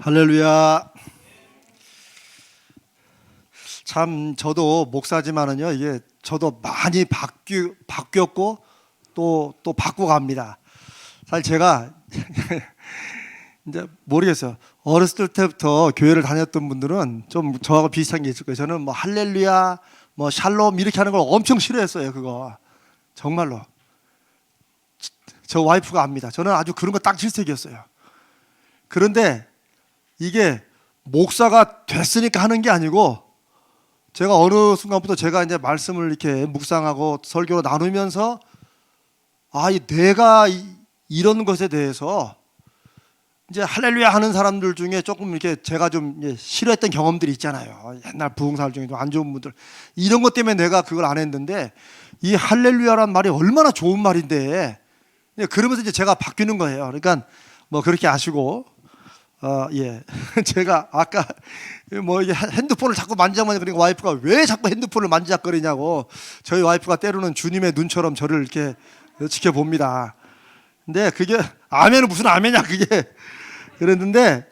할렐루야. 참 저도 목사지만은요, 이게 저도 많이 바뀌었고 또 바꿔갑니다. 사실 제가 이제 모르겠어요. 어렸을 때부터 교회를 다녔던 분들은 좀 저하고 비슷한 게 있을 거예요. 저는 뭐 할렐루야, 뭐 샬롬 이렇게 하는 걸 엄청 싫어했어요. 그거 정말로. 저 와이프가 압니다. 저는 아주 그런 거 딱 질색이었어요. 그런데 이게 목사가 됐으니까 하는 게 아니고, 제가 어느 순간부터 제가 이제 말씀을 이렇게 묵상하고 설교로 나누면서 내가 이런 것에 대해서 이제 할렐루야 하는 사람들 중에 조금 이렇게 제가 좀 싫어했던 경험들이 있잖아요. 옛날 부흥사들 중에 좀 안 좋은 분들, 이런 것 때문에 내가 그걸 안 했는데, 이 할렐루야란 말이 얼마나 좋은 말인데, 그러면서 이제 제가 바뀌는 거예요. 그러니까 뭐 그렇게 아시고, 제가 아까 뭐 이게 핸드폰을 자꾸 만지작만지작, 그러니까 와이프가 왜 자꾸 핸드폰을 만지작거리냐고. 저희 와이프가 때로는 주님의 눈처럼 저를 이렇게 지켜봅니다. 근데 그게 아멘은 무슨 아멘이야 그게. 그랬는데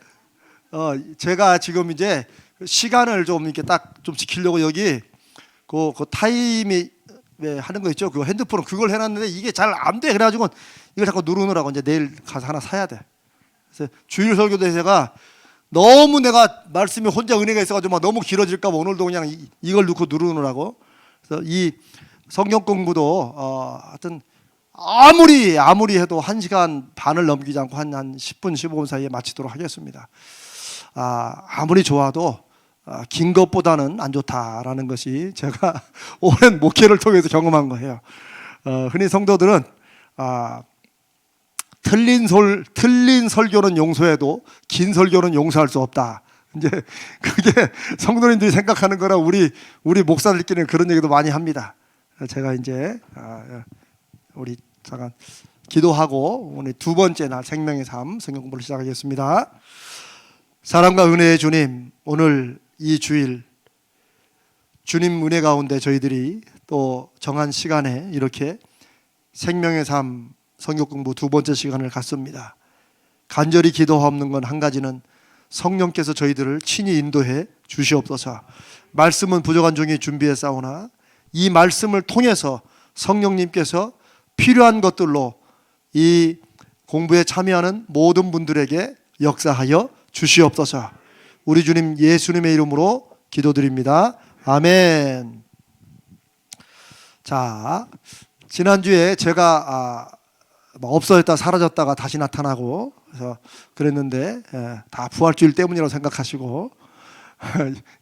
제가 지금 이제 시간을 좀 이렇게 딱 좀 지키려고 여기 그 타임이 하는 거 있죠. 그 핸드폰은 그걸 해놨는데 이게 잘 안 돼. 그래가지고 이걸 자꾸 누르느라고 이제 내일 가서 하나 사야 돼. 그래서 주일 설교 때 제가 너무 내가 말씀이 혼자 은혜가 있어가지고 막 너무 길어질까 봐 오늘도 그냥 이걸 넣고 누르느라고. 그래서 이 성경 공부도 하여튼 아무리 해도 1시간 반을 넘기지 않고 한 10분 15분 사이에 마치도록 하겠습니다. 아무리 좋아도 긴 것보다는 안 좋다라는 것이 제가 오랜 목회를 통해서 경험한 거예요. 흔히 성도들은 틀린 설교는 용서해도 긴 설교는 용서할 수 없다. 이제 그게 성도님들이 생각하는 거라 우리 목사들끼리는 그런 얘기도 많이 합니다. 제가 이제 우리 잠깐 기도하고 오늘 두 번째 날 생명의 삶 성경 공부를 시작하겠습니다. 사랑과 은혜의 주님, 오늘 이 주일 주님 은혜 가운데 저희들이 또 정한 시간에 이렇게 생명의 삶 성경 공부 두 번째 시간을 갖습니다. 간절히 기도하옵는 건 한 가지는 성령께서 저희들을 친히 인도해 주시옵소서. 말씀은 부족한 종이 준비했사오나 이 말씀을 통해서 성령님께서 필요한 것들로 이 공부에 참여하는 모든 분들에게 역사하여 주시옵소서. 우리 주님 예수님의 이름으로 기도드립니다. 아멘. 자, 지난주에 제가 없어졌다 사라졌다가 다시 나타나고 그래서 그랬는데 다 부활주일 때문이라고 생각하시고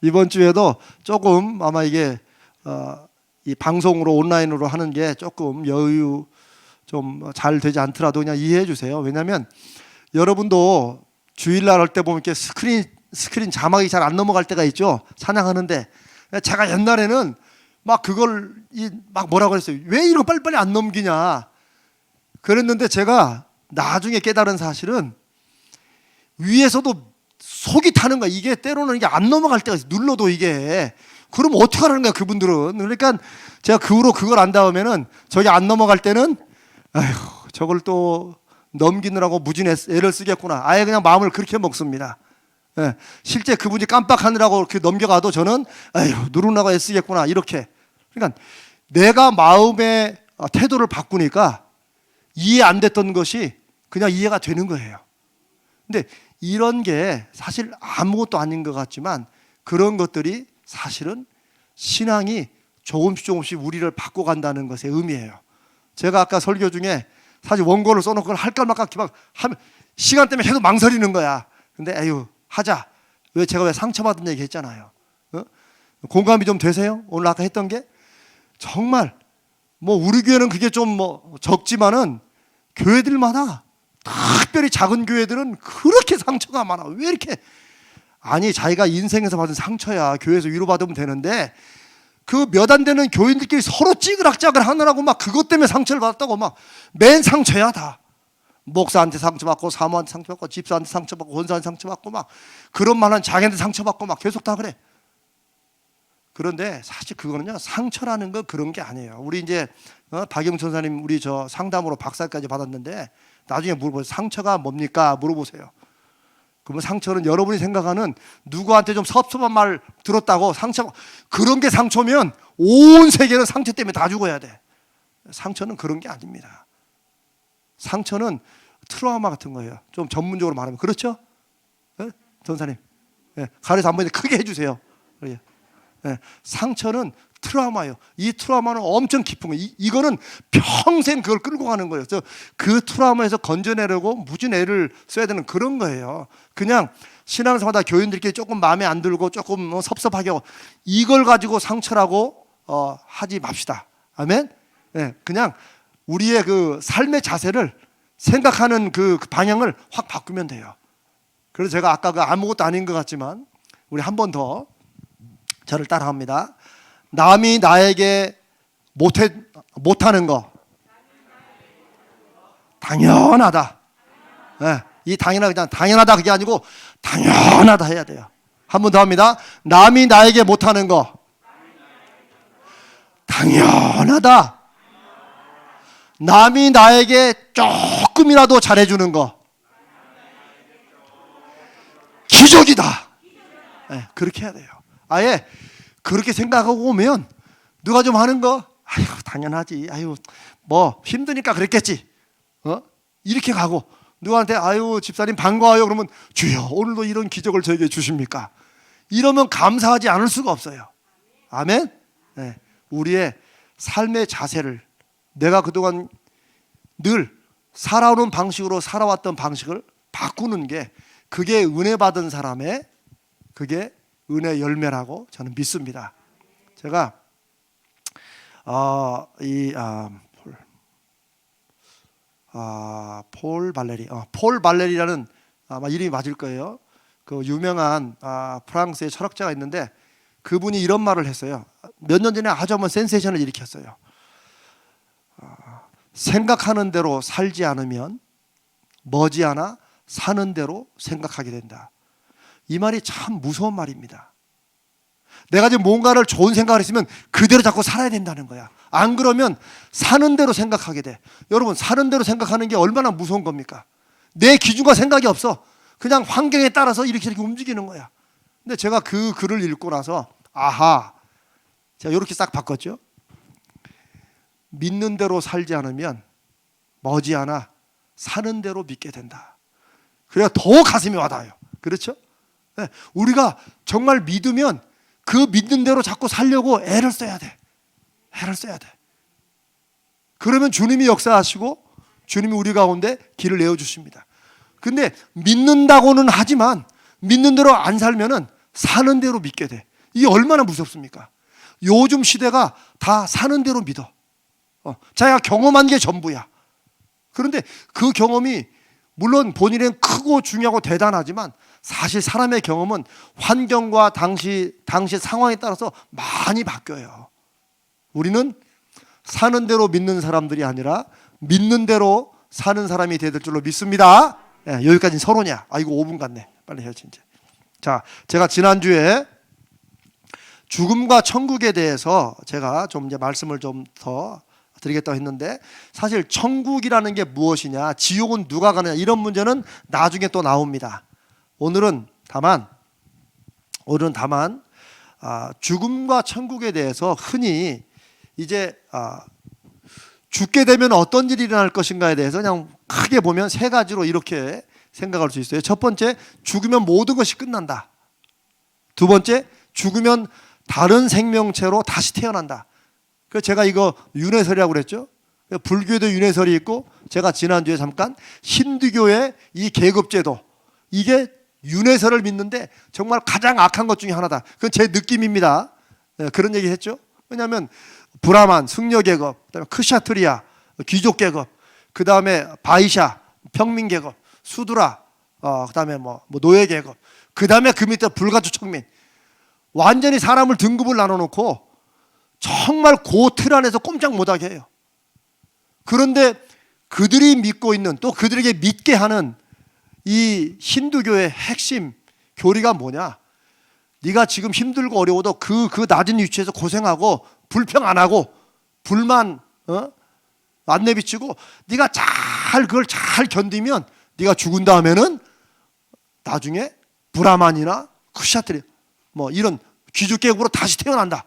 이번 주에도 조금 아마 이게 이 방송으로 온라인으로 하는 게 조금 여유 좀 잘 되지 않더라도 그냥 이해해 주세요. 왜냐하면 여러분도 주일날 할 때 보면 이렇게 스크린 자막이 잘 안 넘어갈 때가 있죠. 찬양하는데 제가 옛날에는 막 그걸 막 뭐라고 그랬어요. 왜 이거 빨리빨리 안 넘기냐 그랬는데, 제가 나중에 깨달은 사실은 위에서도 속이 타는 거야. 이게 때로는 이게 안 넘어갈 때가 있어. 눌러도 이게. 그럼 어떻게 하는 거야 그분들은. 그러니까 제가 그 후로 그걸 안 다음에는 저게 안 넘어갈 때는 저걸 또 넘기느라고 무진 애를 쓰겠구나. 아예 그냥 마음을 그렇게 먹습니다. 실제 그분이 깜빡하느라고 이렇게 넘겨가도 저는 누르느라고 애쓰겠구나 이렇게. 그러니까 내가 마음의 태도를 바꾸니까 이해 안 됐던 것이 그냥 이해가 되는 거예요. 근데 이런 게 사실 아무것도 아닌 것 같지만 그런 것들이 사실은 신앙이 조금씩 우리를 바꿔간다는 것의 의미예요. 제가 아까 설교 중에 사실 원고를 써놓고 그걸 할까 말까 하면 시간 때문에 계속 망설이는 거야. 근데 하자. 제가 왜 상처받은 얘기 했잖아요. 공감이 좀 되세요? 오늘 아까 했던 게 정말 뭐 우리 교회는 그게 좀 뭐 적지만은 교회들마다 특별히 작은 교회들은 그렇게 상처가 많아. 왜 이렇게? 아니 자기가 인생에서 받은 상처야. 교회에서 위로받으면 되는데 그 몇 안 되는 교인들끼리 서로 찌그락짜그락 하느라고 막 그것 때문에 상처를 받았다고 막 맨 상처야 다. 목사한테 상처받고 사모한테 상처받고 집사한테 상처받고 권사한테 상처받고 막 그런 말은 자기한테 상처받고 막 계속 다 그래. 그런데 사실 그거는요, 상처라는 건 그런 게 아니에요. 우리 이제 박영 전사님 우리 저 상담으로 박사까지 받았는데 나중에 물어보세요. 상처가 뭡니까? 물어보세요. 그러면 상처는 여러분이 생각하는 누구한테 좀 섭섭한 말 들었다고 상처, 그런 게 상처면 온 세계는 상처 때문에 다 죽어야 돼. 상처는 그런 게 아닙니다. 상처는 트라우마 같은 거예요. 좀 전문적으로 말하면. 그렇죠? 네? 전사님. 네. 가려서 한번 크게 해주세요. 네. 상처는 트라우마예요. 이 트라우마는 엄청 깊은 거예요. 이거는 평생 그걸 끌고 가는 거예요. 그래서 그 트라우마에서 건져내려고 무진 애를 써야 되는 그런 거예요. 그냥 신앙생활 교인들끼리 조금 마음에 안 들고 조금 섭섭하게 하고 이걸 가지고 상처라고 하지 맙시다. 아멘. 네, 그냥 우리의 그 삶의 자세를 생각하는 그 방향을 확 바꾸면 돼요. 그래서 제가 아까 그 아무것도 아닌 것 같지만 우리 한 번 더 저를 따라합니다. 남이 나에게 못하는 거 당연하다. 네, 이 당연하다 그게 아니고 당연하다 해야 돼요. 한 번 더 합니다. 남이 나에게 못하는 거 당연하다. 남이 나에게 조금이라도 잘해주는 거 기적이다. 네, 그렇게 해야 돼요. 아예 그렇게 생각하고 오면 누가 좀 하는 거 아유 당연하지. 아유 뭐 힘드니까 그랬겠지. 이렇게 가고 누구한테 아유 집사님 반가워요. 그러면 주여 오늘도 이런 기적을 저에게 주십니까? 이러면 감사하지 않을 수가 없어요. 아멘. 네, 우리의 삶의 자세를 내가 그동안 늘 살아오는 방식으로 살아왔던 방식을 바꾸는 게 그게 은혜 받은 사람의 그게 은혜 열매라고 저는 믿습니다. 제가 폴 발레리라는 아마 이름이 맞을 거예요. 그 유명한 프랑스의 철학자가 있는데 그분이 이런 말을 했어요. 몇 년 전에 아주 한번 센세이션을 일으켰어요. 생각하는 대로 살지 않으면 머지않아 사는 대로 생각하게 된다. 이 말이 참 무서운 말입니다. 내가 지금 뭔가를 좋은 생각을 했으면 그대로 자꾸 살아야 된다는 거야. 안 그러면 사는 대로 생각하게 돼. 여러분 사는 대로 생각하는 게 얼마나 무서운 겁니까? 내 기준과 생각이 없어. 그냥 환경에 따라서 이렇게 움직이는 거야. 근데 제가 그 글을 읽고 나서 아하, 제가 이렇게 싹 바꿨죠. 믿는 대로 살지 않으면 머지않아 사는 대로 믿게 된다. 그래야 더 가슴이 와닿아요. 그렇죠? 네, 우리가 정말 믿으면 그 믿는 대로 자꾸 살려고 애를 써야 돼. 애를 써야 돼. 그러면 주님이 역사하시고 주님이 우리 가운데 길을 내어주십니다. 근데 믿는다고는 하지만 믿는 대로 안 살면은 사는 대로 믿게 돼. 이게 얼마나 무섭습니까? 요즘 시대가 다 사는 대로 믿어. 자기가 경험한 게 전부야. 그런데 그 경험이 물론 본인은 크고 중요하고 대단하지만 사실 사람의 경험은 환경과 당시 상황에 따라서 많이 바뀌어요. 우리는 사는 대로 믿는 사람들이 아니라 믿는 대로 사는 사람이 되야 될 줄로 믿습니다. 네, 여기까지는 서론이야. 이거 5분 같네. 빨리 해야지 이제. 자, 제가 지난주에 죽음과 천국에 대해서 제가 좀 이제 말씀을 좀 더 드리겠다고 했는데 사실 천국이라는 게 무엇이냐, 지옥은 누가 가느냐 이런 문제는 나중에 또 나옵니다. 오늘은 다만 죽음과 천국에 대해서 흔히 이제 죽게 되면 어떤 일이 일어날 것인가에 대해서 그냥 크게 보면 세 가지로 이렇게 생각할 수 있어요. 첫 번째, 죽으면 모든 것이 끝난다. 두 번째, 죽으면 다른 생명체로 다시 태어난다. 그래서 제가 이거 윤회설이라고 그랬죠. 불교에도 윤회설이 있고 제가 지난주에 잠깐 힌두교의 이 계급제도, 이게 윤회설을 믿는데 정말 가장 악한 것 중에 하나다. 그건 제 느낌입니다. 그런 얘기 했죠. 왜냐하면 브라만, 승려계급, 그다음에 크샤트리아, 귀족계급, 그 다음에 바이샤, 평민계급, 수드라, 그다음에 뭐 노예계급, 그 다음에 그 밑에 불가주 청민, 완전히 사람을 등급을 나눠놓고 정말 그 틀 안에서 꼼짝 못하게 해요. 그런데 그들이 믿고 있는, 또 그들에게 믿게 하는 이 힌두교의 핵심 교리가 뭐냐? 네가 지금 힘들고 어려워도 그 낮은 위치에서 고생하고 불평 안 하고 불만 안 내비치고 네가 그걸 잘 견디면 네가 죽은 다음에는 나중에 브라만이나 쿠샤트리 뭐 이런 귀족 계급으로 다시 태어난다.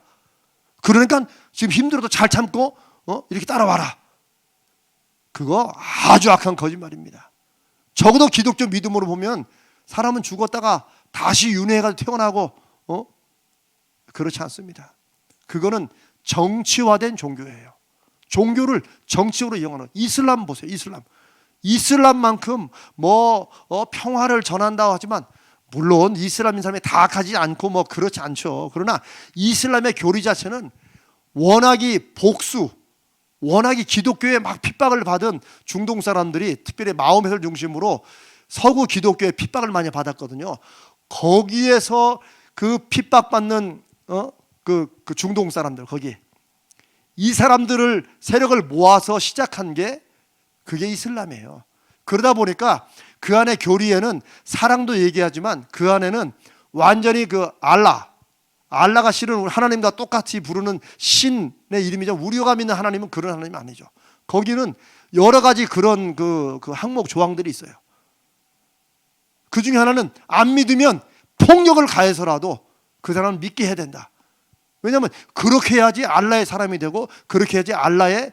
그러니까 지금 힘들어도 잘 참고 이렇게 따라와라. 그거 아주 악한 거짓말입니다. 적어도 기독교 믿음으로 보면 사람은 죽었다가 다시 윤회해가지고 태어나고 그렇지 않습니다. 그거는 정치화된 종교예요. 종교를 정치적으로 이용하는. 이슬람 보세요. 이슬람만큼 뭐 평화를 전한다고 하지만 물론 이슬람인 사람이 다 악하지 않고 뭐 그렇지 않죠. 그러나 이슬람의 교리 자체는 워낙이 복수, 워낙이 기독교에 막 핍박을 받은 중동 사람들이 특별히 마호메트를 중심으로 서구 기독교에 핍박을 많이 받았거든요. 거기에서 그 핍박받는 그 중동 사람들, 거기 이 사람들을 세력을 모아서 시작한 게 그게 이슬람이에요. 그러다 보니까 그 안에 교리에는 사랑도 얘기하지만 그 안에는 완전히 그 알라가 실은 하나님과 똑같이 부르는 신의 이름이죠. 우리가 믿는 하나님은 그런 하나님이 아니죠. 거기는 여러 가지 그런 그 항목 조항들이 있어요. 그 중에 하나는 안 믿으면 폭력을 가해서라도 그 사람은 믿게 해야 된다. 왜냐하면 그렇게 해야지 알라의 사람이 되고 그렇게 해야지 알라의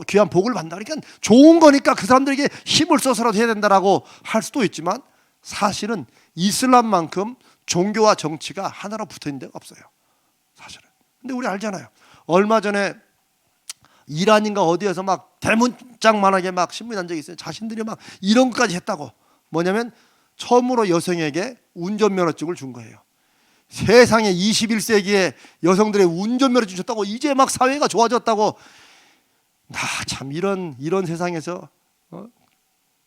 귀한 복을 받는다. 그러니까 좋은 거니까 그 사람들에게 힘을 써서라도 해야 된다라고 할 수도 있지만 사실은 이슬람만큼 종교와 정치가 하나로 붙어있는 데가 없어요. 사실은. 근데 우리 알잖아요. 얼마 전에 이란인가 어디에서 막 대문짝만하게 막 신문이 난 적이 있어요. 자신들이 막 이런 것까지 했다고. 뭐냐면 처음으로 여성에게 운전면허증을 준 거예요. 세상에 21세기에 여성들의 운전면허증 줬다고 이제 막 사회가 좋아졌다고. 참 이런 세상에서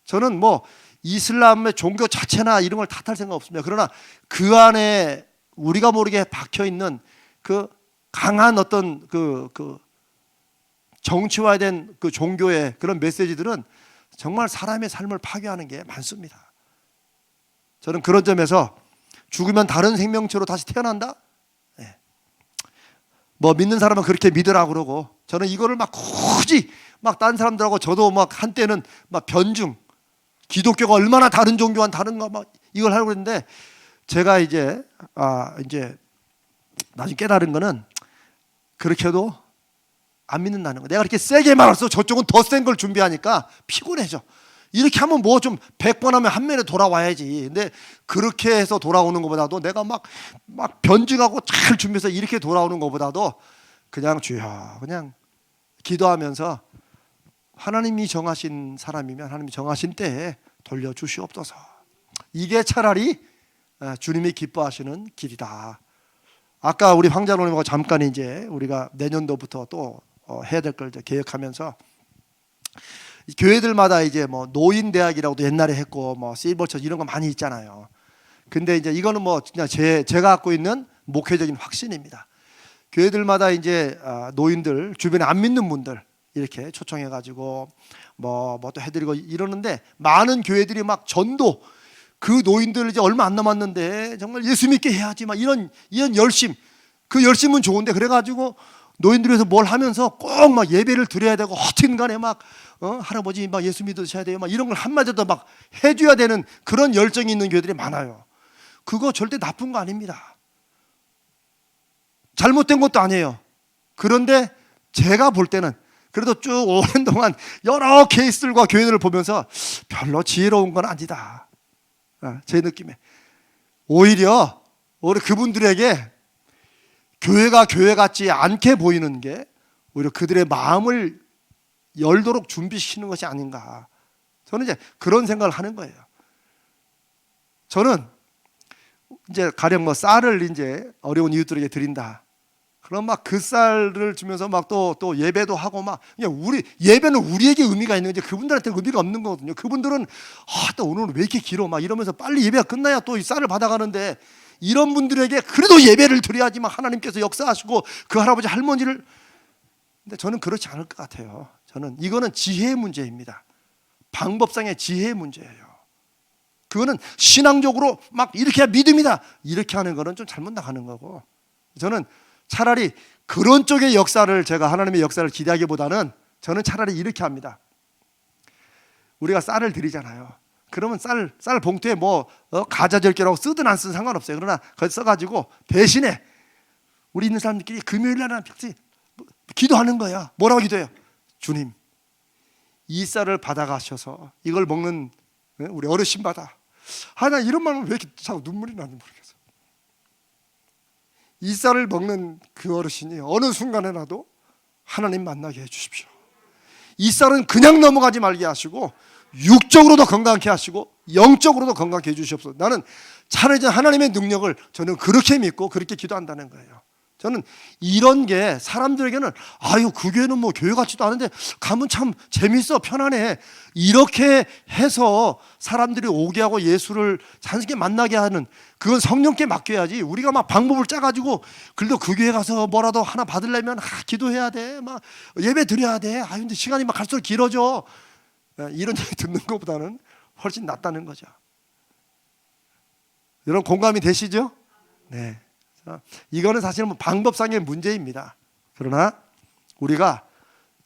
저는 뭐 이슬람의 종교 자체나 이런 걸 탓할 생각 없습니다. 그러나 그 안에 우리가 모르게 박혀 있는 그 강한 어떤 그 정치화된 그 종교의 그런 메시지들은 정말 사람의 삶을 파괴하는 게 많습니다. 저는 그런 점에서 죽으면 다른 생명체로 다시 태어난다? 네. 뭐 믿는 사람은 그렇게 믿으라 그러고 저는 이거를 막 굳이 막 딴 사람들하고 저도 막 한때는 막 변증 기독교가 얼마나 다른 종교와 다른가 막 이걸 하려고 했는데 제가 이제 나중에 깨달은 거는 그렇게 해도 안 믿는다는 거. 내가 이렇게 세게 말해서 저쪽은 더 센 걸 준비하니까 피곤해져. 이렇게 하면 뭐 좀 100번 하면 한 면에 돌아와야지. 근데 그렇게 해서 돌아오는 것보다도 내가 막 변증하고 잘 준비해서 이렇게 돌아오는 것보다도 그냥 주여 그냥 기도하면서 하나님이 정하신 사람이면 하나님이 정하신 때에 돌려주시옵소서. 이게 차라리 주님이 기뻐하시는 길이다. 아까 우리 황자로님하고 잠깐 이제 우리가 내년도부터 또 해야 될 걸 계획하면서 교회들마다 이제 뭐 노인 대학이라고도 옛날에 했고 뭐 실버처치 이런 거 많이 있잖아요. 근데 이제 이거는 뭐 그냥 제가 갖고 있는 목회적인 확신입니다. 교회들마다 이제 노인들 주변에 안 믿는 분들 이렇게 초청해가지고 뭐 또 해드리고 이러는데 많은 교회들이 막 전도 그 노인들 이제 얼마 안 남았는데 정말 예수 믿게 해야지 막 이런 열심 그 열심은 좋은데 그래가지고 노인들에서 뭘 하면서 꼭 막 예배를 드려야 되고 하여튼간에 막 할아버지 막 예수 믿으셔야 돼요 막 이런 걸 한마디도 막 해줘야 되는 그런 열정이 있는 교회들이 많아요. 그거 절대 나쁜 거 아닙니다. 잘못된 것도 아니에요. 그런데 제가 볼 때는 그래도 쭉 오랜 동안 여러 케이스들과 교회들을 보면서 별로 지혜로운 건 아니다. 제 느낌에 오히려 우리 그분들에게 교회가 교회 같지 않게 보이는 게 오히려 그들의 마음을 열도록 준비시키는 것이 아닌가. 저는 이제 그런 생각을 하는 거예요. 저는 이제 가령 뭐 쌀을 이제 어려운 이웃들에게 드린다. 그럼 막 그 쌀을 주면서 막 또 예배도 하고 막 그냥 우리 예배는 우리에게 의미가 있는 거지 그분들한테 의미가 없는 거거든요. 그분들은 또 오늘은 왜 이렇게 길어 막 이러면서 빨리 예배가 끝나야 또 이 쌀을 받아가는데 이런 분들에게 그래도 예배를 드려야지만 하나님께서 역사하시고 그 할아버지 할머니를 근데 저는 그렇지 않을 것 같아요. 저는 이거는 지혜의 문제입니다. 방법상의 지혜의 문제예요. 그거는 신앙적으로 막 이렇게 믿음이다 이렇게 하는 거는 좀 잘못 나가는 거고 저는 차라리 그런 쪽의 역사를 제가 하나님의 역사를 기대하기보다는 저는 차라리 이렇게 합니다. 우리가 쌀을 드리잖아요. 그러면 쌀 봉투에 뭐 가자절개라고 쓰든 안 쓰든 상관없어요. 그러나 그걸 써가지고 대신에 우리 있는 사람들끼리 금요일 날은 기도하는 거야. 뭐라고 기도해요? 주님, 이 쌀을 받아가셔서 이걸 먹는 우리 어르신마다, 나 이런 말은 왜 이렇게 자꾸 눈물이 나는지 모르겠어. 이 쌀을 먹는 그 어르신이 어느 순간에라도 하나님 만나게 해주십시오. 이 쌀은 그냥 넘어가지 말게 하시고 육적으로도 건강케 하시고 영적으로도 건강케 해주시옵소서. 나는 차라리 하나님의 능력을 저는 그렇게 믿고 그렇게 기도한다는 거예요. 저는 이런 게 사람들에게는 그 교회는 뭐 교회 같지도 않은데 가면 참 재밌어, 편안해, 이렇게 해서 사람들이 오게 하고 예수를 자연스럽게 만나게 하는, 그건 성령께 맡겨야지. 우리가 막 방법을 짜가지고 그래도 그 교회 가서 뭐라도 하나 받으려면 기도해야 돼, 막 예배 드려야 돼, 근데 시간이 막 갈수록 길어져, 이런 얘기 듣는 것보다는 훨씬 낫다는 거죠. 여러분 공감이 되시죠? 네. 이거는 사실은 방법상의 문제입니다. 그러나 우리가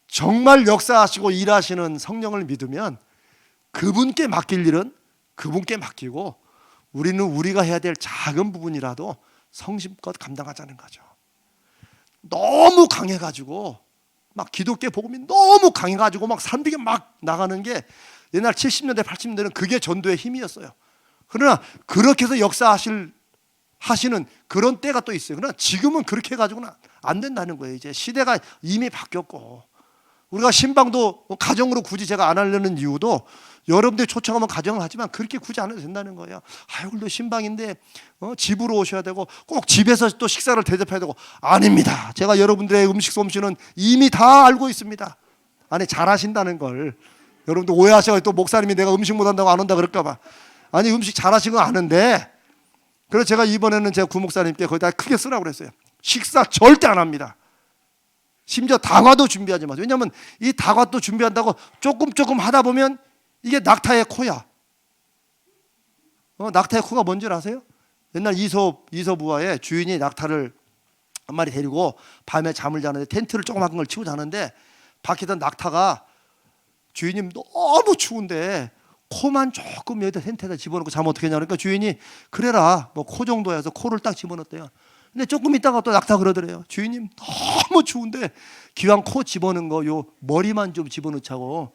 정말 역사하시고 일하시는 성령을 믿으면 그분께 맡길 일은 그분께 맡기고 우리는 우리가 해야 될 작은 부분이라도 성심껏 감당하자는 거죠. 너무 강해가지고 막 기독교 복음이 너무 강해가지고 막 사람들이 막 나가는 게 옛날 70년대 80년대는 그게 전도의 힘이었어요. 그러나 그렇게 해서 하시는 그런 때가 또 있어요. 그러나 지금은 그렇게 해가지고는 안 된다는 거예요. 이제 시대가 이미 바뀌었고, 우리가 신방도 가정으로 굳이 제가 안 하려는 이유도 여러분들이 초청하면 가정을 하지만 그렇게 굳이 안 해도 된다는 거예요. 오늘도 신방인데 집으로 오셔야 되고 꼭 집에서 또 식사를 대접해야 되고, 아닙니다. 제가 여러분들의 음식 솜씨는 이미 다 알고 있습니다. 아니, 잘하신다는 걸 여러분들 오해하셔서 또 목사님이 내가 음식 못한다고 안 온다 그럴까 봐. 아니, 음식 잘하시는 거 아는데, 그래서 제가 이번에는 제가 구목사님께 거기다 크게 쓰라고 그랬어요. 식사 절대 안 합니다. 심지어 다과도 준비하지 마세요. 왜냐하면 이 다과도 준비한다고 조금 하다 보면 이게 낙타의 코야. 낙타의 코가 뭔지 아세요? 옛날 이솝우화에 주인이 낙타를 한 마리 데리고 밤에 잠을 자는데 텐트를 조그만 걸 치고 자는데 밖에서 낙타가 주인이 너무 추운데 코만 조금 여기다 텐트에다 집어넣고 자면 어떻게 하냐 그러니까 주인이 그래라 뭐 코 정도 해서 코를 딱 집어넣었대요. 근데 조금 있다가 또 낙타 그러더래요. 주인님 너무 추운데 기왕 코 집어넣은 거 요 머리만 좀 집어넣자고.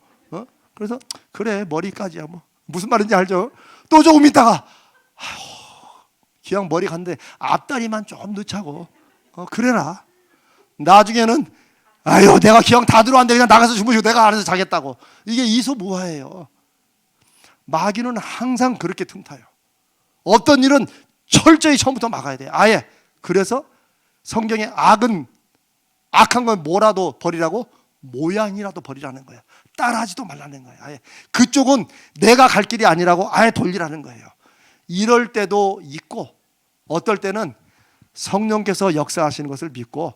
그래서 그래 머리까지야 뭐 무슨 말인지 알죠? 또 조금 있다가 기왕 머리 갔는데 앞다리만 좀 넣자고. 그래라. 나중에는 내가 기왕 다 들어왔는데 그냥 나가서 주무시고 내가 알아서 자겠다고. 이게 이솝우화예요. 마귀는 항상 그렇게 틈타요. 어떤 일은 철저히 처음부터 막아야 돼요. 아예. 그래서 성경에 악한 건 뭐라도 버리라고? 모양이라도 버리라는 거예요. 따라하지도 말라는 거예요. 아예. 그쪽은 내가 갈 길이 아니라고 아예 돌리라는 거예요. 이럴 때도 있고 어떨 때는 성령께서 역사하시는 것을 믿고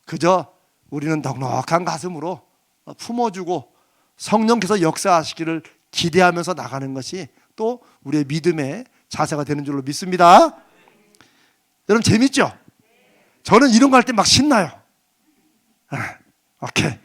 그저 우리는 넉넉한 가슴으로 품어주고 성령께서 역사하시기를 기대하면서 나가는 것이 또 우리의 믿음의 자세가 되는 줄로 믿습니다. 여러분 재밌죠? 저는 이런 거 할 때 막 신나요. 오케이.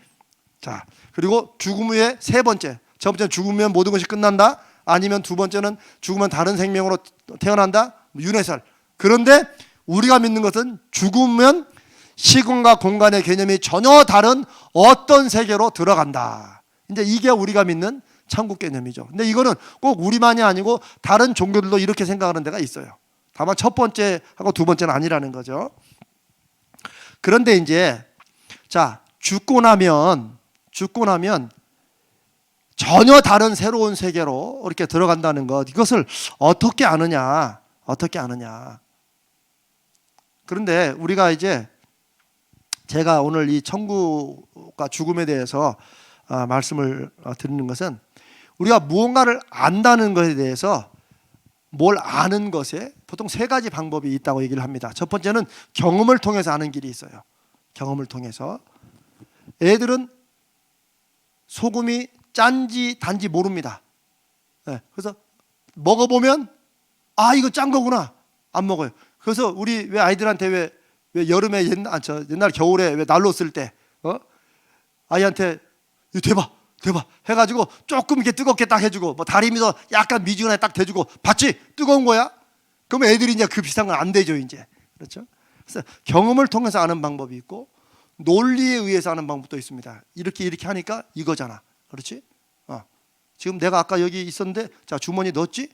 자, 그리고 죽음 후에 세 번째. 첫 번째는 죽으면 모든 것이 끝난다. 아니면 두 번째는 죽으면 다른 생명으로 태어난다. 윤회설. 그런데 우리가 믿는 것은 죽으면 시간과 공간의 개념이 전혀 다른 어떤 세계로 들어간다. 이제 이게 우리가 믿는 천국 개념이죠. 근데 이거는 꼭 우리만이 아니고 다른 종교들도 이렇게 생각하는 데가 있어요. 다만 첫 번째하고 두 번째는 아니라는 거죠. 그런데 이제 자 죽고 나면 전혀 다른 새로운 세계로 이렇게 들어간다는 것, 이것을 어떻게 아느냐? 그런데 우리가 이제 제가 오늘 이 천국과 죽음에 대해서 말씀을 드리는 것은 우리가 무언가를 안다는 것에 대해서 뭘 아는 것에 보통 세 가지 방법이 있다고 얘기를 합니다. 첫 번째는 경험을 통해서 아는 길이 있어요. 경험을 통해서. 애들은 소금이 짠지 단지 모릅니다. 그래서 먹어보면 이거 짠 거구나. 안 먹어요. 그래서 우리 왜 아이들한테 왜 여름에 옛날 겨울에 왜 난로 쓸 때 아이한테 이거 대봐 대박 해가지고 조금 이렇게 뜨겁게 딱 해주고 뭐 다리 밑에 약간 미지근하게 딱 대주고 봤지? 뜨거운 거야? 그러면 애들이 이제 그 비슷한 건 안 되죠 이제. 그렇죠? 그래서 경험을 통해서 아는 방법이 있고 논리에 의해서 아는 방법도 있습니다. 이렇게 하니까 이거잖아. 그렇지? 지금 내가 아까 여기 있었는데 자 주머니 넣었지?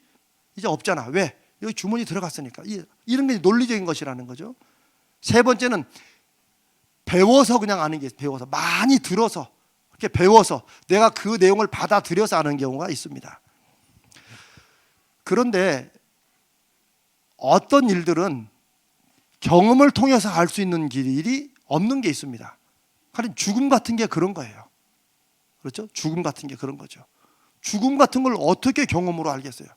이제 없잖아. 왜? 여기 주머니 들어갔으니까. 이런 게 논리적인 것이라는 거죠. 세 번째는 배워서 그냥 아는 게 있어요. 배워서 많이 들어서 이렇게 배워서 내가 그 내용을 받아들여서 아는 경우가 있습니다. 그런데 어떤 일들은 경험을 통해서 알 수 있는 길이 없는 게 있습니다. 하긴 죽음 같은 게 그런 거예요. 그렇죠? 죽음 같은 게 그런 거죠. 죽음 같은 걸 어떻게 경험으로 알겠어요?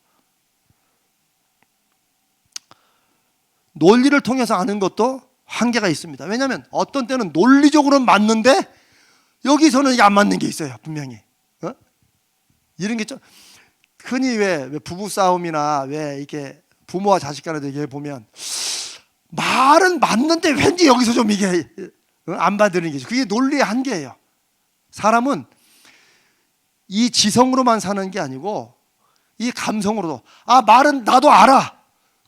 논리를 통해서 아는 것도 한계가 있습니다. 왜냐하면 어떤 때는 논리적으로는 맞는데 여기서는 이게 안 맞는 게 있어요. 분명히. 이런 게 좀 흔히 왜 부부 싸움이나 왜 이렇게 부모와 자식 간에 얘기해 보면 말은 맞는데 왠지 여기서 좀 이게 안 받는 게 그게 논리의 한계예요. 사람은 이 지성으로만 사는 게 아니고 이 감성으로도 말은 나도 알아.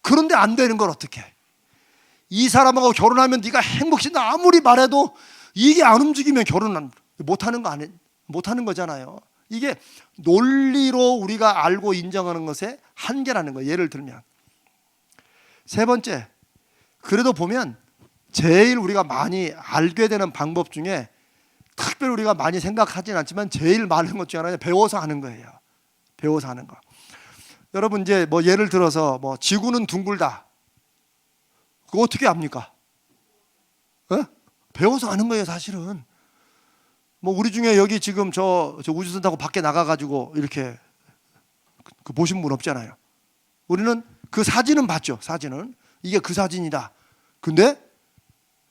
그런데 안 되는 걸 어떻게? 이 사람하고 결혼하면 네가 행복해진다 아무리 말해도 이게 안 움직이면 결혼 못하는 거 못하는 거잖아요. 이게 논리로 우리가 알고 인정하는 것의 한계라는 거예요. 예를 들면 세 번째, 그래도 보면 제일 우리가 많이 알게 되는 방법 중에 특별히 우리가 많이 생각하진 않지만 제일 많은 것 중에 하나는 배워서 하는 거예요. 배워서 하는 거. 여러분 이제 뭐 예를 들어서 뭐 지구는 둥글다. 그거 어떻게 압니까? 배워서 아는 거예요, 사실은. 뭐 우리 중에 여기 지금 저 우주선 타고 밖에 나가가지고 이렇게 그 보신 분 없잖아요. 우리는 그 사진은 봤죠. 사진은 이게 그 사진이다. 근데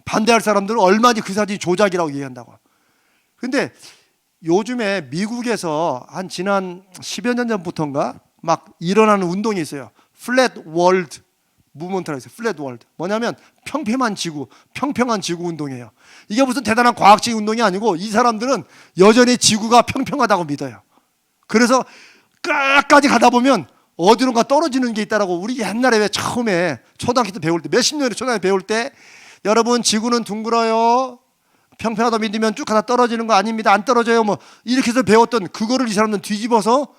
반대할 사람들은 얼마지 그 사진이 조작이라고 얘기한다고. 근데 요즘에 미국에서 한 지난 10여 년 전부터인가 막 일어나는 운동이 있어요. 플랫 월드 무브먼트라고 있어요. 플랫 월드. 뭐냐면 평평한 지구 운동이에요. 이게 무슨 대단한 과학적인 운동이 아니고 이 사람들은 여전히 지구가 평평하다고 믿어요. 그래서 끝까지 가다 보면 어디론가 떨어지는 게 있다라고. 우리 옛날에 왜 처음에 초등학교 때 배울 때 몇십 년에 초등학교 배울 때 여러분 지구는 둥글어요. 평평하다 믿으면 쭉 가다 떨어지는 거 아닙니다. 안 떨어져요. 뭐 이렇게 해서 배웠던 그거를 이 사람들은 뒤집어서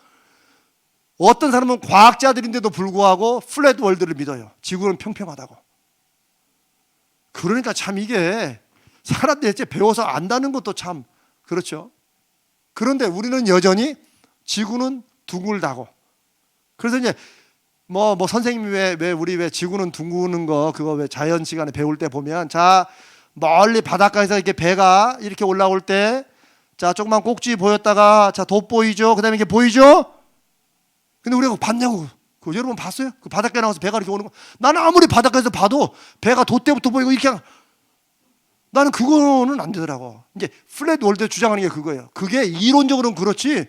어떤 사람은 과학자들인데도 불구하고 플랫 월드를 믿어요. 지구는 평평하다고. 그러니까 참 이게 사람들이 배워서 안다는 것도 참 그렇죠. 그런데 우리는 여전히 지구는 둥글다고. 그래서 이제 뭐 선생님이 왜 우리 왜 지구는 둥그는 거 그거 왜 자연 시간에 배울 때 보면 자 멀리 바닷가에서 이렇게 배가 이렇게 올라올 때 자 조그만 꼭지 보였다가 자 돋보이죠. 그다음에 이게 보이죠. 근데 우리가 봤냐고. 그 여러분 봤어요? 그 바닷가에 나가서 배가 이렇게 오는 거. 나는 아무리 바닷가에서 봐도 배가 돛대부터 보이고 이렇게 나는 그거는 안 되더라고. 이제 플랫 월드 주장하는 게 그거예요. 그게 이론적으로는 그렇지.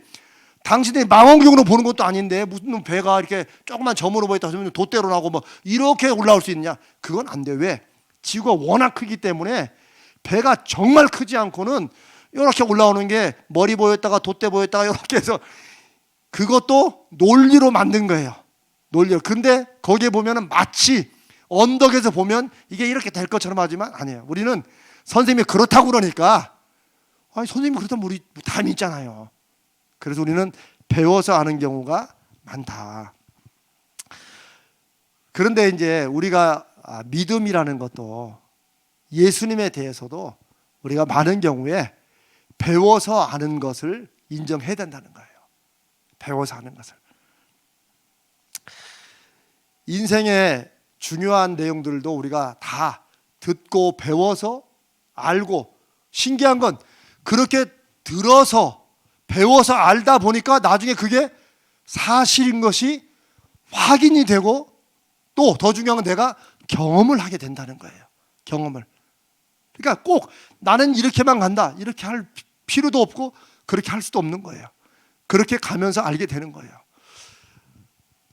당신의 망원경으로 보는 것도 아닌데 무슨 배가 이렇게 조그만 점으로 보였다 하면 돛대로 나고 뭐 이렇게 올라올 수 있느냐? 그건 안 돼. 왜? 지구가 워낙 크기 때문에 배가 정말 크지 않고는 이렇게 올라오는 게 머리 보였다가 돛대 보였다가 이렇게 해서 그것도 논리로 만든 거예요. 논리로. 근데 거기에 보면은 마치 언덕에서 보면 이게 이렇게 될 것처럼 하지만 아니에요. 우리는 선생님이 그렇다고 그러니까 아니 선생님이 그렇다면 우리 다 믿잖아요. 그래서 우리는 배워서 아는 경우가 많다. 그런데 이제 우리가 믿음이라는 것도 예수님에 대해서도 우리가 많은 경우에 배워서 아는 것을 인정해야 된다는 거예요. 배워서 아는 것을. 인생의 중요한 내용들도 우리가 다 듣고 배워서 알고 신기한 건 그렇게 들어서 배워서 알다 보니까 나중에 그게 사실인 것이 확인이 되고 또 더 중요한 건 내가 경험을 하게 된다는 거예요. 경험을. 그러니까 꼭 나는 이렇게만 간다. 이렇게 할 필요도 없고 그렇게 할 수도 없는 거예요. 그렇게 가면서 알게 되는 거예요.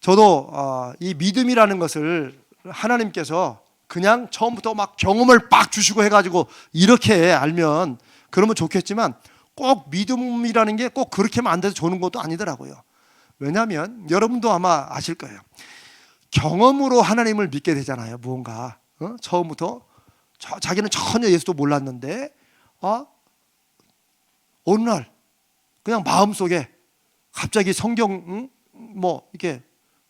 저도 이 믿음이라는 것을 하나님께서 그냥 처음부터 막 경험을 빡 주시고 해가지고 이렇게 알면 그러면 좋겠지만 꼭 믿음이라는 게 꼭 그렇게만 안 돼서 좋은 것도 아니더라고요. 왜냐하면 여러분도 아마 아실 거예요. 경험으로 하나님을 믿게 되잖아요. 무언가 처음부터 자기는 전혀 예수도 몰랐는데 어느 날 그냥 마음속에 갑자기 성경 이렇게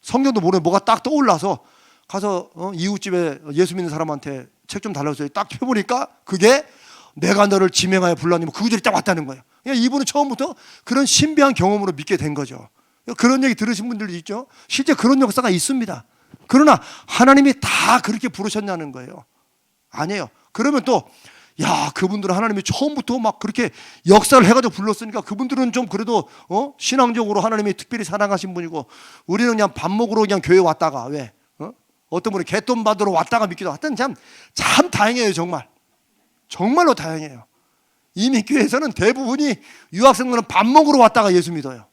성경도 모르는 뭐가 딱 떠올라서 가서 이웃집에 예수 믿는 사람한테 책 좀 달라고 해서 딱 펴보니까 그게 내가 너를 지명하여 불렀니 그 구절이 딱 왔다는 거예요. 그냥 이분은 처음부터 그런 신비한 경험으로 믿게 된 거죠. 그런 얘기 들으신 분들도 있죠. 실제 그런 역사가 있습니다. 그러나 하나님이 다 그렇게 부르셨냐는 거예요. 아니에요. 그러면 또 그분들은 하나님이 처음부터 막 그렇게 역사를 해가지고 불렀으니까 그분들은 좀 그래도 신앙적으로 하나님이 특별히 사랑하신 분이고 우리는 그냥 밥 먹으러 그냥 교회 왔다가 왜 어떤 분이 개돈 받으러 왔다가 믿기도 하여튼 참 다행이에요. 정말로 다행이에요. 이미 교회에서는 대부분이 유학생들은 밥 먹으러 왔다가 예수 믿어요.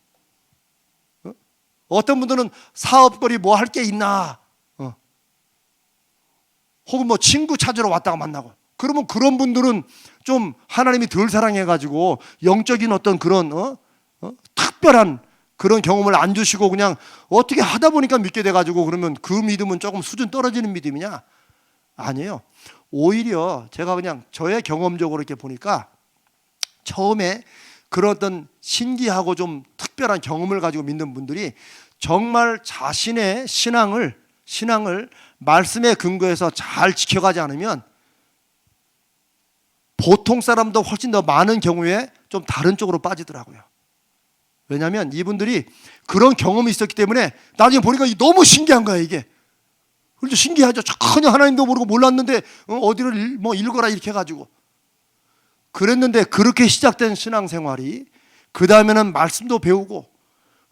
어떤 분들은 사업거리 뭐 할 게 있나 혹은 뭐 친구 찾으러 왔다가 만나고 그러면 그런 분들은 좀 하나님이 덜 사랑해가지고 영적인 어떤 그런 특별한 그런 경험을 안 주시고 그냥 어떻게 하다 보니까 믿게 돼가지고 그러면 그 믿음은 조금 수준 떨어지는 믿음이냐? 아니에요. 오히려 제가 그냥 저의 경험적으로 이렇게 보니까 처음에 그런 어떤 신기하고 좀 특별한 경험을 가지고 믿는 분들이 정말 자신의 신앙을 말씀에 근거해서 잘 지켜가지 않으면 보통 사람도 훨씬 더 많은 경우에 좀 다른 쪽으로 빠지더라고요. 왜냐하면 이분들이 그런 경험이 있었기 때문에 나중에 보니까 너무 신기한 거야 이게. 그렇죠, 신기하죠. 전혀 하나님도 모르고 몰랐는데 어디를 읽어라 이렇게 해가지고 그랬는데 그렇게 시작된 신앙생활이 그 다음에는 말씀도 배우고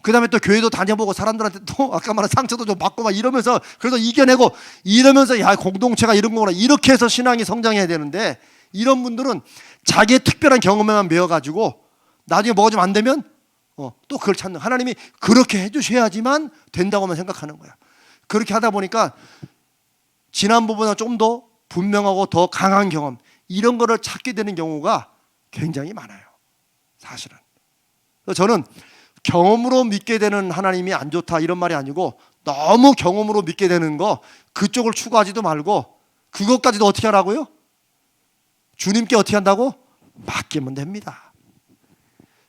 그 다음에 또 교회도 다녀보고 사람들한테 또 아까 말한 상처도 좀 받고 막 이러면서 그래서 이겨내고 이러면서 공동체가 이런 거구나 이렇게 해서 신앙이 성장해야 되는데 이런 분들은 자기의 특별한 경험에만 매여가지고 나중에 뭐가 좀 안 되면 또 그걸 찾는 하나님이 그렇게 해주셔야지만 된다고만 생각하는 거야. 그렇게 하다 보니까 지난번보다 좀 더 분명하고 더 강한 경험 이런 거를 찾게 되는 경우가 굉장히 많아요. 사실은. 그래서 저는 경험으로 믿게 되는 하나님이 안 좋다 이런 말이 아니고 너무 경험으로 믿게 되는 거 그쪽을 추구하지도 말고 그것까지도 어떻게 하라고요? 주님께 어떻게 한다고? 맡기면 됩니다.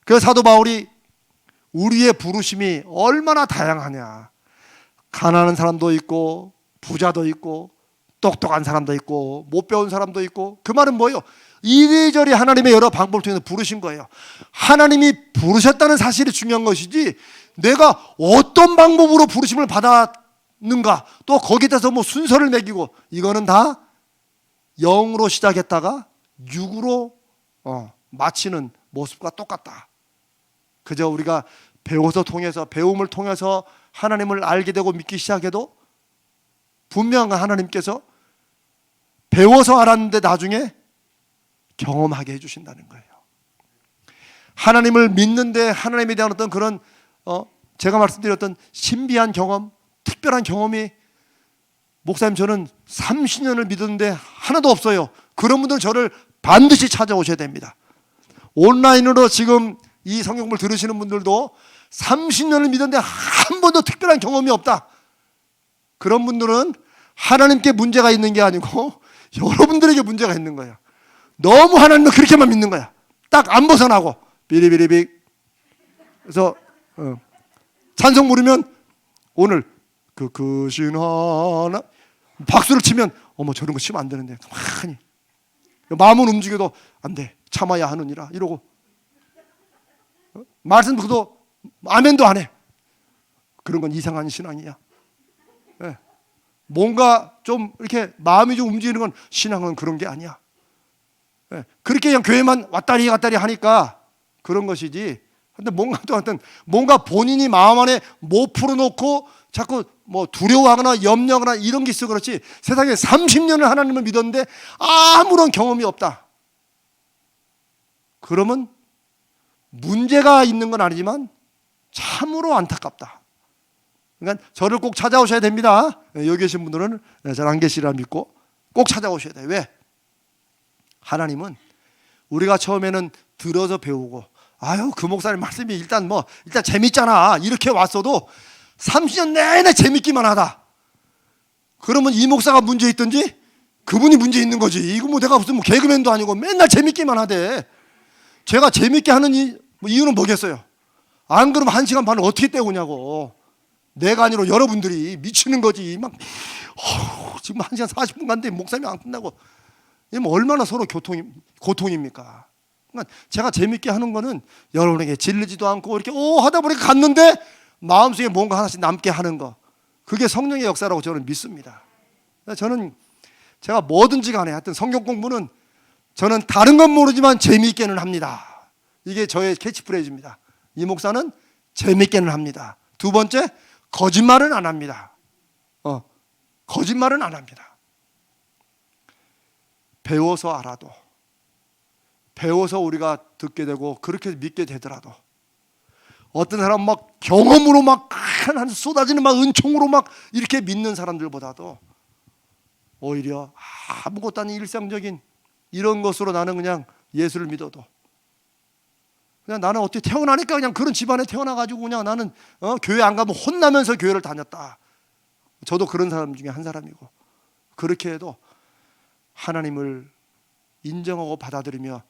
그래서 사도 바울이 우리의 부르심이 얼마나 다양하냐. 가난한 사람도 있고 부자도 있고 똑똑한 사람도 있고 못 배운 사람도 있고 그 말은 뭐예요? 이리저리 하나님의 여러 방법을 통해서 부르신 거예요. 하나님이 부르셨다는 사실이 중요한 것이지 내가 어떤 방법으로 부르심을 받았는가 또 거기에 따라서 뭐 순서를 매기고 이거는 다 영으로 시작했다가 육으로 마치는 모습과 똑같다. 그저 우리가 배움을 통해서 하나님을 알게 되고 믿기 시작해도 분명한 하나님께서 배워서 알았는데 나중에 경험하게 해주신다는 거예요. 하나님을 믿는데 하나님에 대한 어떤 그런 제가 말씀드렸던 신비한 경험, 특별한 경험이 목사님 저는 30년을 믿었는데 하나도 없어요. 그런 분들은 저를 반드시 찾아오셔야 됩니다. 온라인으로 지금 이 성경을 들으시는 분들도 30년을 믿었는데 한 번도 특별한 경험이 없다. 그런 분들은 하나님께 문제가 있는 게 아니고 여러분들에게 문제가 있는 거예요. 너무 하나님을 그렇게만 믿는 거야. 딱 안 벗어나고 비리비리빅. 그래서 찬송 부르면 오늘 그 신하나 박수를 치면 어머 저런 거 치면 안 되는데 가만히 마음은 움직여도 안 돼. 참아야 하느니라 이러고 말씀 듣고도 아멘도 안 해. 그런 건 이상한 신앙이야. 네. 뭔가 좀 이렇게 마음이 좀 움직이는 건 신앙은 그런 게 아니야. 네. 그렇게 그냥 교회만 왔다리 갔다리 하니까 그런 것이지. 근데 뭔가 본인이 마음 안에 못 풀어놓고 자꾸 뭐 두려워하거나 염려하거나 이런 게 있어 그렇지 세상에 30년을 하나님을 믿었는데 아무런 경험이 없다. 그러면 문제가 있는 건 아니지만 참으로 안타깝다. 그러니까 저를 꼭 찾아오셔야 됩니다. 여기 계신 분들은 잘 안 계시리라 믿고 꼭 찾아오셔야 돼요. 왜? 하나님은 우리가 처음에는 들어서 배우고, 아유 그 목사님 말씀이 일단 재밌잖아 이렇게 왔어도 30년 내내 재밌기만 하다. 그러면 이 목사가 문제 있든지 그분이 문제 있는 거지. 이거 내가 무슨 개그맨도 아니고 맨날 재밌기만 하대. 제가 재밌게 하는 이유는 뭐겠어요? 안 그러면 1시간 반을 어떻게 때우냐고. 내가 아니라 여러분들이 미치는 거지. 지금 1시간 40분 간데 목사님이 안 끝나고. 이건 얼마나 서로 고통입니까? 그러니까 제가 재밌게 하는 거는 여러분에게 질리지도 않고 이렇게 하다 보니까 갔는데 마음속에 뭔가 하나씩 남게 하는 거. 그게 성령의 역사라고 저는 믿습니다. 저는 제가 뭐든지 간에 하여튼 성경 공부는 저는 다른 건 모르지만 재미있게는 합니다. 이게 저의 캐치프레이즈입니다. 이 목사는 재미있게는 합니다. 두 번째, 거짓말은 안 합니다. 거짓말은 안 합니다. 배워서 알아도, 배워서 우리가 듣게 되고 그렇게 믿게 되더라도, 어떤 사람 막 경험으로 막 쏟아지는 막 은총으로 막 이렇게 믿는 사람들보다도 오히려 아무것도 아닌 일상적인 이런 것으로 나는 그냥 예수를 믿어도, 그냥 나는 어떻게 태어나니까 그냥 그런 집안에 태어나가지고 그냥 나는 교회 안 가면 혼나면서 교회를 다녔다. 저도 그런 사람 중에 한 사람이고, 그렇게 해도 하나님을 인정하고 받아들이며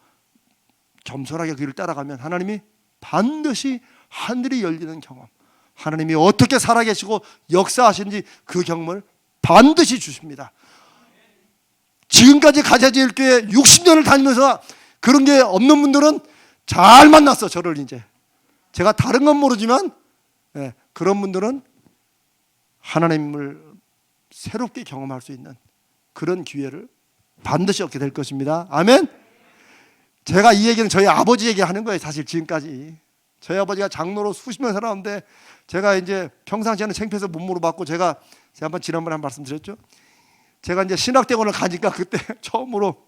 겸손하게 그 길을 따라가면 하나님이 반드시 하늘이 열리는 경험, 하나님이 어떻게 살아계시고 역사하시는지 그 경험을 반드시 주십니다. 지금까지 가자지엘 교회 60년을 다니면서 그런 게 없는 분들은 잘 만났어. 저를 이제 제가 다른 건 모르지만 그런 분들은 하나님을 새롭게 경험할 수 있는 그런 기회를 반드시 얻게 될 것입니다. 아멘. 제가 이 얘기는 저희 아버지 얘기하는 거예요. 사실 지금까지 저희 아버지가 장로로 수십 년 살았는데 제가 이제 평상시에는 창피해서 못 물어봤고, 제가 한번 지난번에 한 말씀 드렸죠. 제가 이제 신학대원을 가니까 그때 처음으로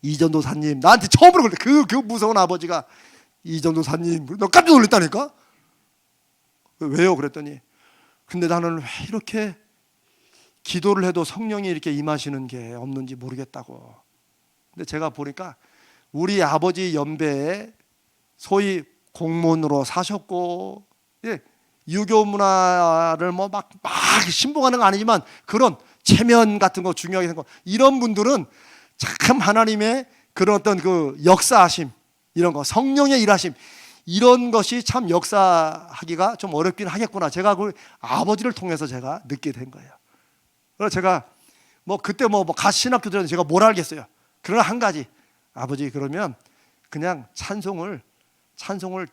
이전도사님, 나한테 처음으로 그럴 때 그 무서운 아버지가 이전도사님, 너 깜짝 놀랐다니까. 왜요? 그랬더니 근데 나는 왜 이렇게 기도를 해도 성령이 이렇게 임하시는 게 없는지 모르겠다고. 근데 제가 보니까 우리 아버지 연배에 소위 공무원으로 사셨고, 유교 문화를 막 신봉하는 건 아니지만 그런 체면 같은 거 중요하게 생각, 이런 분들은 참 하나님의 그런 어떤 그 역사하심, 이런 거 성령의 일하심, 이런 것이 참 역사하기가 좀 어렵긴 하겠구나. 제가 그 아버지를 통해서 제가 느끼게 된 거예요. 그래서 제가 그때 신학교 들었는데 제가 뭘 알겠어요. 그러나 한 가지, 아버지 그러면 그냥 찬송을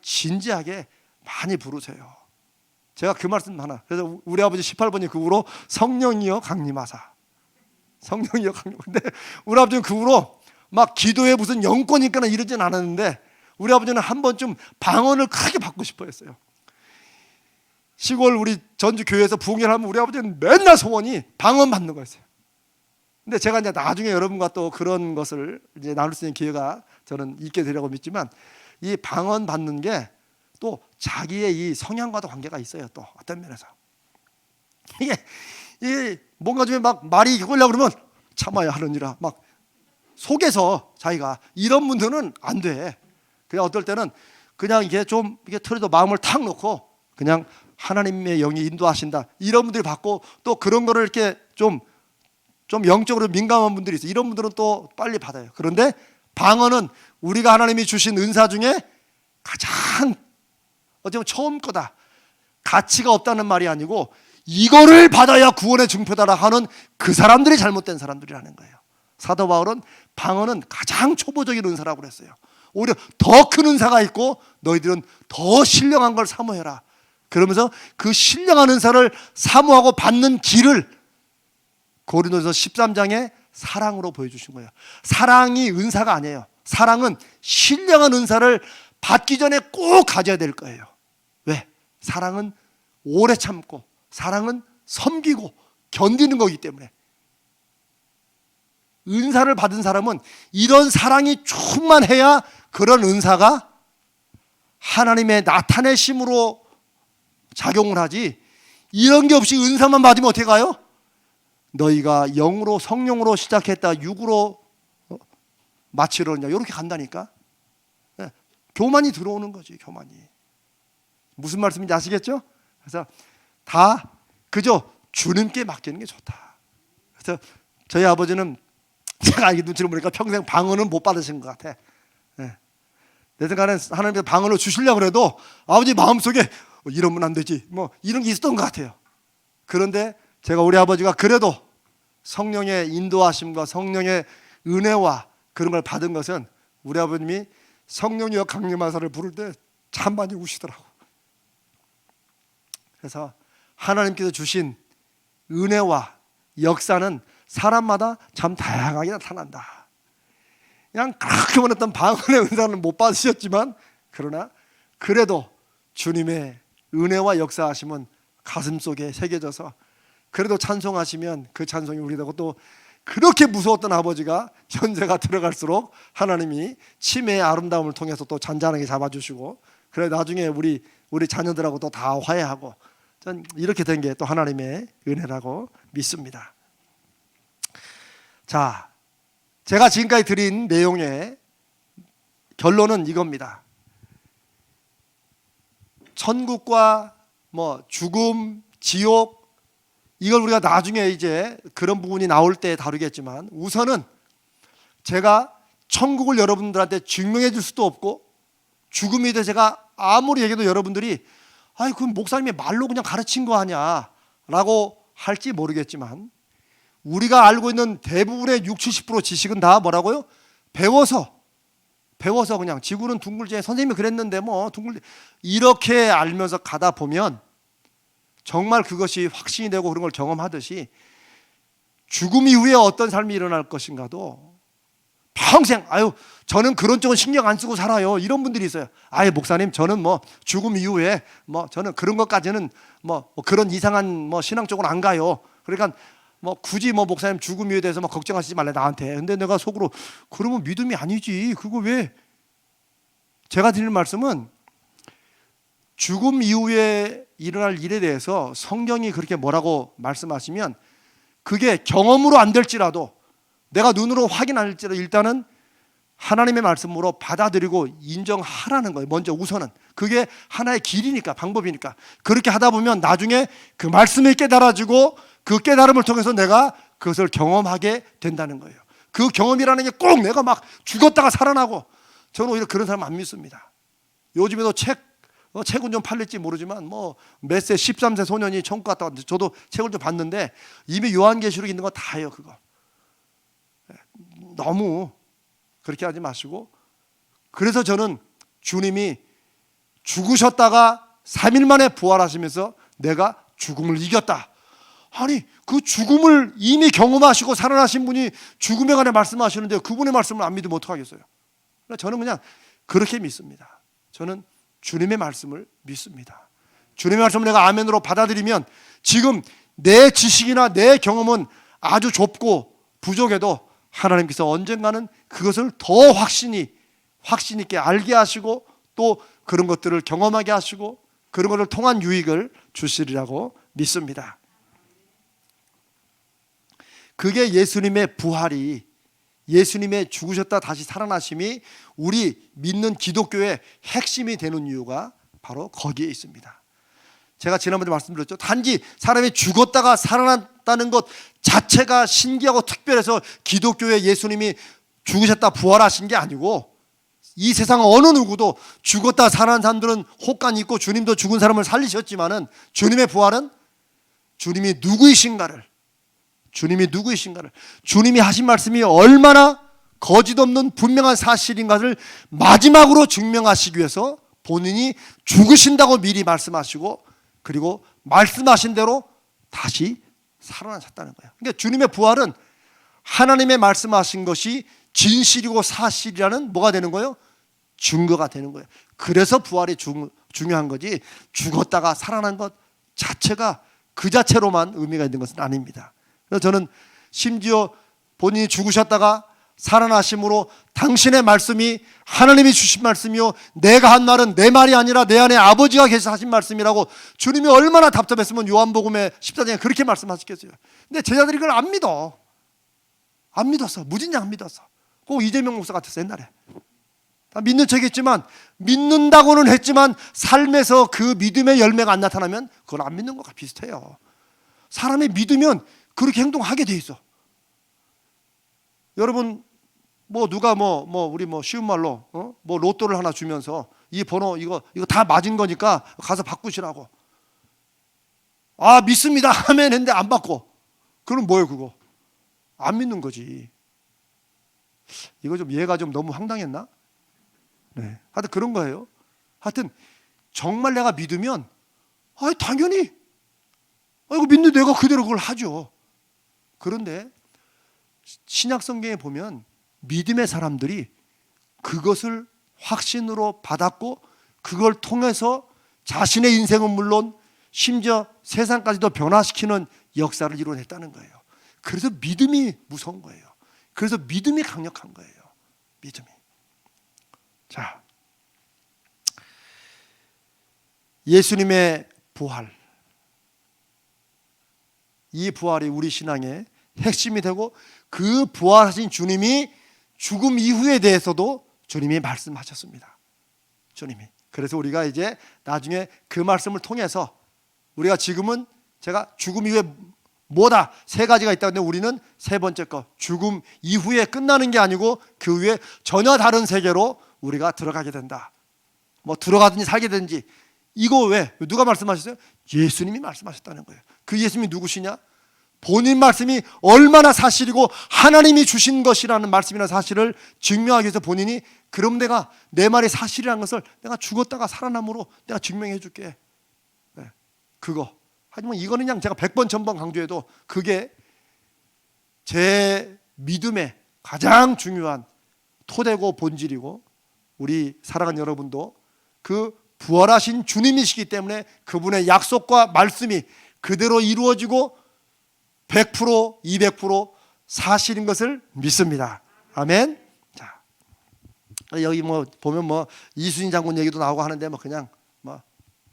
진지하게 많이 부르세요. 제가 그 말씀 하나. 그래서 우리 아버지 18번이 그 후로 성령이여 강림하사. 성령이여 강림. 근데 우리 아버지는 그 후로 막 기도에 무슨 영권이 있거나 이러진 않았는데, 우리 아버지는 한 번쯤 방언을 크게 받고 싶어 했어요. 시골 우리 전주 교회에서 부흥회하면 우리 아버지는 맨날 소원이 방언 받는 거였어요. 근데 제가 이제 나중에 여러분과 또 그런 것을 이제 나눌 수 있는 기회가 저는 있게 되려고 믿지만, 이 방언 받는 게 또 자기의 이 성향과도 관계가 있어요. 또 어떤 면에서 이게 뭔가 좀 막 말이 이걸려고 그러면 참아야 하느니라 막 속에서 자기가, 이런 분들은 안 돼. 그냥 어떨 때는 그냥 이게 좀 이게 털에도 마음을 탁 놓고 그냥 하나님의 영이 인도하신다, 이런 분들이 받고, 또 그런 거를 이렇게 좀 영적으로 민감한 분들이 있어요. 이런 분들은 또 빨리 받아요. 그런데 방언은 우리가 하나님이 주신 은사 중에 가장 어쩌면 처음 거다, 가치가 없다는 말이 아니고 이거를 받아야 구원의 증표다라 하는 그 사람들이 잘못된 사람들이라는 거예요. 사도 바울은 방언은 가장 초보적인 은사라고 그랬어요. 오히려 더 큰 은사가 있고 너희들은 더 신령한 걸 사모해라. 그러면서 그 신령한 은사를 사모하고 받는 길을 고린도서 13장에 사랑으로 보여주신 거예요. 사랑이 은사가 아니에요. 사랑은 신령한 은사를 받기 전에 꼭 가져야 될 거예요. 왜? 사랑은 오래 참고, 사랑은 섬기고 견디는 거기 때문에. 은사를 받은 사람은 이런 사랑이 충만해야 그런 은사가 하나님의 나타내심으로 작용을 하지, 이런 게 없이 은사만 받으면 어떻게 가요? 너희가 영으로 성령으로 시작했다 육으로 마치려느냐, 이렇게 간다니까. 교만이 들어오는 거지. 교만이. 무슨 말씀인지 아시겠죠? 그래서 다 그저 주님께 맡기는 게 좋다. 그래서 저희 아버지는 제가 이 눈치를 보니까 평생 방언은 못 받으신 것 같아. 내 생각에는 하나님께서 방언을 주시려고 해도 아버지 마음속에 이러면 안 되지 뭐 이런 게 있었던 것 같아요. 그런데 제가 우리 아버지가 그래도 성령의 인도하심과 성령의 은혜와 그런 걸 받은 것은 우리 아버님이 성령이여 강림하사를 부를 때 참 많이 우시더라고. 그래서 하나님께서 주신 은혜와 역사는 사람마다 참 다양하게 나타난다. 그냥 그렇게 원했던 방언의 은사는 못 받으셨지만 그러나 그래도 주님의 은혜와 역사하심은 가슴속에 새겨져서 그래도 찬송하시면 그 찬송이 우리 되고 또 그렇게 무서웠던 아버지가 연세가 들어갈수록 하나님이 치매의 아름다움을 통해서 또 잔잔하게 잡아주시고 그래 나중에 우리 자녀들하고 또 다 화해하고 전 이렇게 된 게 또 하나님의 은혜라고 믿습니다. 자, 제가 지금까지 드린 내용의 결론은 이겁니다. 천국과 뭐 죽음, 지옥 이걸 우리가 나중에 이제 그런 부분이 나올 때 다루겠지만 우선은 제가 천국을 여러분들한테 증명해 줄 수도 없고 죽음에 대해 제가 아무리 얘기해도 여러분들이 아이 그건 목사님이 말로 그냥 가르친 거 아니야 라고 할지 모르겠지만 우리가 알고 있는 대부분의 60-70% 지식은 다 뭐라고요? 배워서 그냥 지구는 둥글지 선생님이 그랬는데 뭐 둥글지 이렇게 알면서 가다 보면 정말 그것이 확신이 되고 그런 걸 경험하듯이 죽음 이후에 어떤 삶이 일어날 것인가도 평생 저는 그런 쪽은 신경 안 쓰고 살아요 이런 분들이 있어요. 목사님 저는 뭐 죽음 이후에 뭐 저는 그런 것까지는 뭐 그런 이상한 뭐 신앙 쪽으로 안 가요. 그러니까 뭐 굳이 뭐 목사님 죽음 이후에 대해서 뭐 걱정하시지 말래 나한테. 근데 내가 속으로 그러면 믿음이 아니지. 그거 왜? 제가 드리는 말씀은 죽음 이후에 일어날 일에 대해서 성경이 그렇게 뭐라고 말씀하시면 그게 경험으로 안 될지라도 내가 눈으로 확인 안 할지라도 일단은 하나님의 말씀으로 받아들이고 인정하라는 거예요. 먼저 우선은 그게 하나의 길이니까 방법이니까 그렇게 하다 보면 나중에 그 말씀이 깨달아지고 그 깨달음을 통해서 내가 그것을 경험하게 된다는 거예요. 그 경험이라는 게 꼭 내가 막 죽었다가 살아나고 저는 오히려 그런 사람 안 믿습니다. 요즘에도 책은 좀 팔릴지 모르지만 뭐 몇 세 13세 소년이 천국 갔다 왔는데 저도 책을 좀 봤는데 이미 요한계시록 있는 거 다예요. 그거 너무 그렇게 하지 마시고 그래서 저는 주님이 죽으셨다가 3일 만에 부활하시면서 내가 죽음을 이겼다. 아니 그 죽음을 이미 경험하시고 살아나신 분이 죽음에 관해 말씀하시는데 그분의 말씀을 안 믿으면 어떡하겠어요. 저는 그냥 그렇게 믿습니다. 저는 주님의 말씀을 믿습니다. 주님의 말씀을 내가 아멘으로 받아들이면 지금 내 지식이나 내 경험은 아주 좁고 부족해도 하나님께서 언젠가는 그것을 더 확신 있게 알게 하시고 또 그런 것들을 경험하게 하시고 그런 것을 통한 유익을 주시리라고 믿습니다. 그게 예수님의 부활이 예수님의 죽으셨다 다시 살아나심이 우리 믿는 기독교의 핵심이 되는 이유가 바로 거기에 있습니다. 제가 지난번에 말씀드렸죠. 단지 사람이 죽었다가 살아났다는 것 자체가 신기하고 특별해서 기독교의 예수님이 죽으셨다 부활하신 게 아니고 이 세상 어느 누구도 죽었다 살아난 사람들은 혹간이 있고 주님도 죽은 사람을 살리셨지만은 주님의 부활은 주님이 누구이신가를 주님이 하신 말씀이 얼마나 거짓 없는 분명한 사실인가를 마지막으로 증명하시기 위해서 본인이 죽으신다고 미리 말씀하시고 그리고 말씀하신 대로 다시 살아나셨다는 거예요. 그러니까 주님의 부활은 하나님의 말씀하신 것이 진실이고 사실이라는 뭐가 되는 거예요? 증거가 되는 거예요. 그래서 부활이 중요한 거지 죽었다가 살아난 것 자체가 그 자체로만 의미가 있는 것은 아닙니다. 그래서 저는 심지어 본인이 죽으셨다가 살아나심으로 당신의 말씀이 하나님이 주신 말씀이요 내가 한 말은 내 말이 아니라 내 안에 아버지가 계셔서 하신 말씀이라고 주님이 얼마나 답답했으면 요한복음의 14장에 그렇게 말씀하셨겠어요. 근데 제자들이 그걸 안 믿었어. 무진장 안 믿었어. 꼭 이재명 목사 같았어 옛날에. 다 믿는 척했지만, 믿는다고는 했지만 삶에서 그 믿음의 열매가 안 나타나면 그건 안 믿는 것과 비슷해요. 사람이 믿으면 그렇게 행동하게 돼 있어. 여러분 누가 우리 쉬운 말로 로또를 하나 주면서 이 번호 이거 다 맞은 거니까 가서 바꾸시라고. 아, 믿습니다 하면 했는데 안 받고. 그럼 뭐예요 그거? 안 믿는 거지. 이거 좀 얘가 좀 너무 황당했나? 네. 하여튼 그런 거예요. 하여튼 정말 내가 믿으면 당연히 이거 믿는 내가 그대로 그걸 하죠. 그런데 신약 성경에 보면 믿음의 사람들이 그것을 확신으로 받았고 그걸 통해서 자신의 인생은 물론 심지어 세상까지도 변화시키는 역사를 이뤄냈다는 거예요. 그래서 믿음이 무서운 거예요. 그래서 믿음이 강력한 거예요. 믿음이. 자, 예수님의 부활, 이 부활이 우리 신앙의 핵심이 되고 그 부활하신 주님이 죽음 이후에 대해서도 주님이 말씀하셨습니다. 주님이. 그래서 우리가 이제 나중에 그 말씀을 통해서 우리가 지금은 제가 죽음 이후에 뭐다 세 가지가 있다는데 우리는 세 번째 거 죽음 이후에 끝나는 게 아니고 그 후에 전혀 다른 세계로 우리가 들어가게 된다. 들어가든지 살게 되든지. 이거 왜? 누가 말씀하셨어요? 예수님이 말씀하셨다는 거예요. 그 예수님이 누구시냐? 본인 말씀이 얼마나 사실이고 하나님이 주신 것이라는 말씀이라는 사실을 증명하기 위해서 본인이 그럼 내가 내 말이 사실이라는 것을 내가 죽었다가 살아남으로 내가 증명해 줄게. 네, 그거. 하지만 이거는 그냥 제가 100번 1000번 강조해도 그게 제 믿음의 가장 중요한 토대고 본질이고 우리 사랑하는 여러분도 그 부활하신 주님이시기 때문에 그분의 약속과 말씀이 그대로 이루어지고 100% 200% 사실인 것을 믿습니다. 아멘. 자, 여기 보면 이순신 장군 얘기도 나오고 하는데 그냥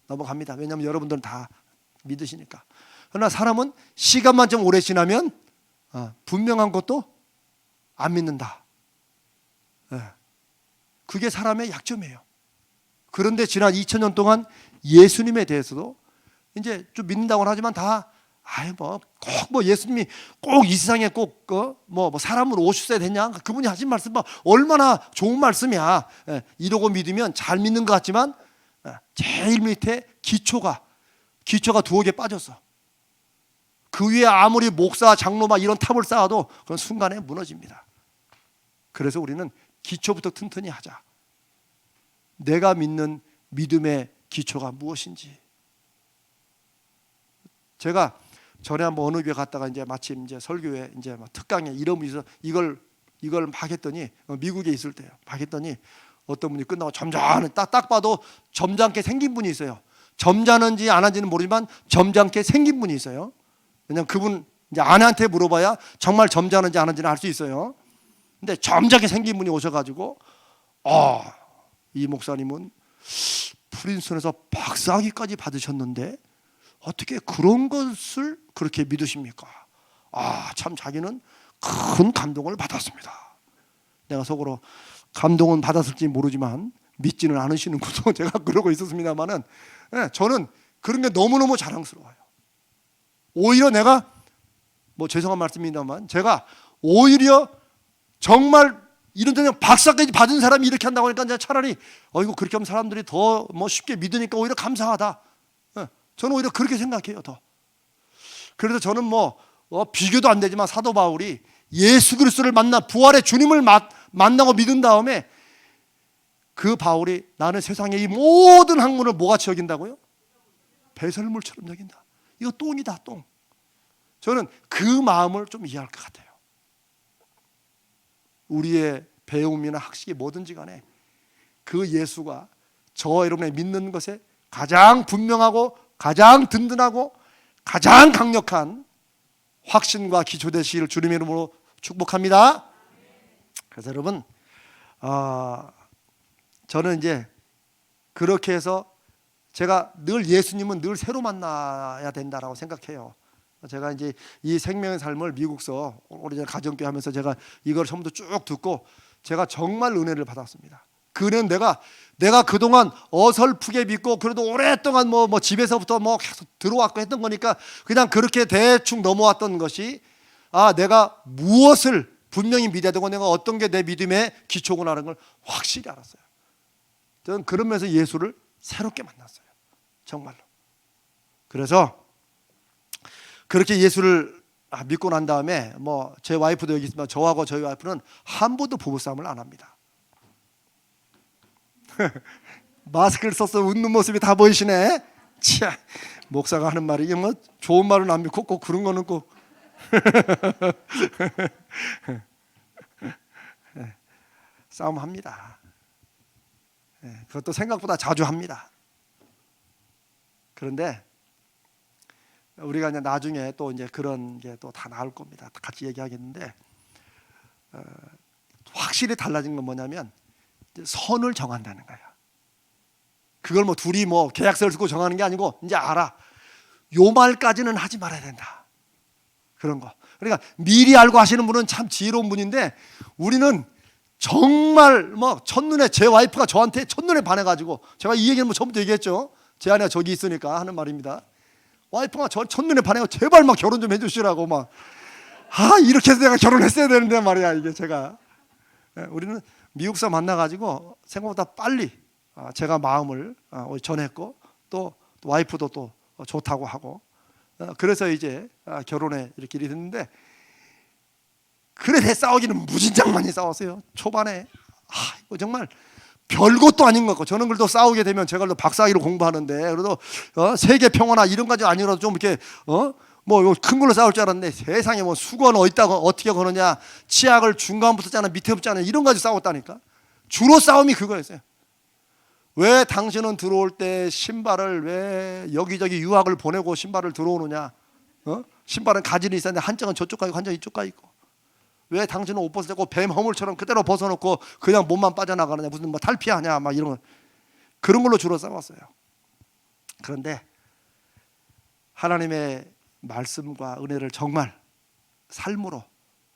넘어갑니다. 왜냐하면 여러분들은 다 믿으시니까. 그러나 사람은 시간만 좀 오래 지나면 분명한 것도 안 믿는다. 그게 사람의 약점이에요. 그런데 지난 2000년 동안 예수님에 대해서도 이제 좀 믿는다고는 하지만 다 꼭 예수님이 꼭 이 세상에 꼭 사람으로 오셨어야 되냐? 그분이 하신 말씀 얼마나 좋은 말씀이야. 이러고 믿으면 잘 믿는 것 같지만 제일 밑에 기초가 두어 개 빠졌어. 그 위에 아무리 목사, 장로 이런 탑을 쌓아도 그건 순간에 무너집니다. 그래서 우리는 기초부터 튼튼히 하자. 내가 믿는 믿음의 기초가 무엇인지. 제가 전에 한번 어느 교회 갔다가 이제 마침 이제 설교회 이제 특강에 이름이 있어 이걸 막 했더니 미국에 있을 때요. 막 했더니 어떤 분이 끝나고 점잖은 딱 봐도 점잖게 생긴 분이 있어요. 점잖은지 안 한지는 모르지만 점잖게 생긴 분이 있어요. 왜냐면 그분 이제 아내한테 물어봐야 정말 점잖은지 안 한지는 알 수 있어요. 근데 점잖게 생긴 분이 오셔가지고 이 목사님은 프린스턴에서 박사학위까지 받으셨는데 어떻게 그런 것을 그렇게 믿으십니까? 참 자기는 큰 감동을 받았습니다. 내가 속으로 감동은 받았을지 모르지만 믿지는 않으시는군요. 제가 그러고 있었습니다만은 저는 그런 게 너무너무 자랑스러워요. 오히려 내가 죄송한 말씀입니다만 제가 오히려 정말 이런 데는 박사까지 받은 사람이 이렇게 한다고 하니까 제가 차라리 이거 그렇게 하면 사람들이 더 쉽게 믿으니까 오히려 감사하다. 저는 오히려 그렇게 생각해요. 더. 그래서 저는 비교도 안 되지만 사도 바울이 예수 그리스도를 만나 부활의 주님을 만나고 믿은 다음에 그 바울이 나는 세상의 이 모든 학문을 뭐같이 여긴다고요? 배설물처럼 여긴다. 이거 똥이다, 똥. 저는 그 마음을 좀 이해할 것 같아요. 우리의 배움이나 학식이 뭐든지 간에 그 예수가 저와 여러분의 믿는 것에 가장 분명하고 가장 든든하고 가장 강력한 확신과 기초 되시기를 주님의 이름으로 축복합니다. 그래서 여러분 저는 이제 그렇게 해서 제가 늘 예수님은 늘 새로 만나야 된다라고 생각해요. 제가 이제 이 생명의 삶을 미국서 오래전에 가정교회 하면서 제가 이걸 처음부터 쭉 듣고 제가 정말 은혜를 받았습니다. 그는 내가 그동안 어설프게 믿고 그래도 오랫동안 뭐 집에서부터 뭐 계속 들어왔고 했던 거니까 그냥 그렇게 대충 넘어왔던 것이 내가 무엇을 분명히 믿어야 되고 내가 어떤 게 내 믿음의 기초구나 하는 걸 확실히 알았어요. 저는 그러면서 예수를 새롭게 만났어요. 정말로. 그래서 그렇게 예수를 믿고 난 다음에 뭐 제 와이프도 여기 있지만 저하고 저희 와이프는 한 번도 부부싸움을 안 합니다. 마스크를 써서 웃는 모습이 다 보이시네. 차, 목사가 하는 말이 뭐 좋은 말은 안 믿고 꼭 그런 거는 꼭 싸움합니다. 그것도 생각보다 자주 합니다. 그런데 우리가 이제 나중에 또 이제 그런 게 또 다 나올 겁니다. 같이 얘기하겠는데 확실히 달라진 건 뭐냐면 선을 정한다는 거예요. 그걸 뭐 둘이 뭐 계약서를 쓰고 정하는 게 아니고 이제 알아. 요 말까지는 하지 말아야 된다. 그런 거. 그러니까 미리 알고 하시는 분은 참 지혜로운 분인데 우리는 정말 뭐 첫눈에 제 와이프가 저한테 첫눈에 반해가지고 제가 이 얘기는 뭐 처음부터 얘기했죠. 제 아내가 저기 있으니까 하는 말입니다. 와이프가 저 첫눈에 반해서 제발 막 결혼 좀 해주시라고 막 이렇게 해서 내가 결혼했어야 되는데 말이야 이게 제가. 우리는 미국서 만나가지고 생각보다 빨리 제가 마음을 전했고 또 와이프도 또 좋다고 하고 그래서 이제 결혼에 이렇게 일이 됐는데 그래 싸우기는 무진장 많이 싸웠어요. 초반에 정말 별것도 아닌 것 같고 저는 그래도 싸우게 되면 제가 박사학위로 공부하는데 그래도 세계 평화나 이런 가지 아니라도 좀 이렇게 뭐 큰 걸로 싸울 줄 알았는데 세상에 뭐 수건 어디다가 어떻게 거느냐 치약을 중간부터 짜나 밑에부터 짜나 이런 가지 싸웠다니까. 주로 싸움이 그거였어요. 왜 당신은 들어올 때 신발을 왜 여기저기 유학을 보내고 신발을 들어오느냐. 신발은 가지는 있었는데 한쪽은 저쪽 가 있고 한쪽은 이쪽 가 있고 왜 당신은 옷 벗을 때 뱀 허물처럼 그대로 벗어놓고 그냥 몸만 빠져나가느냐 무슨 뭐 탈피하냐 막 이런 거 그런 걸로 주로 싸웠어요. 그런데 하나님의 말씀과 은혜를 정말 삶으로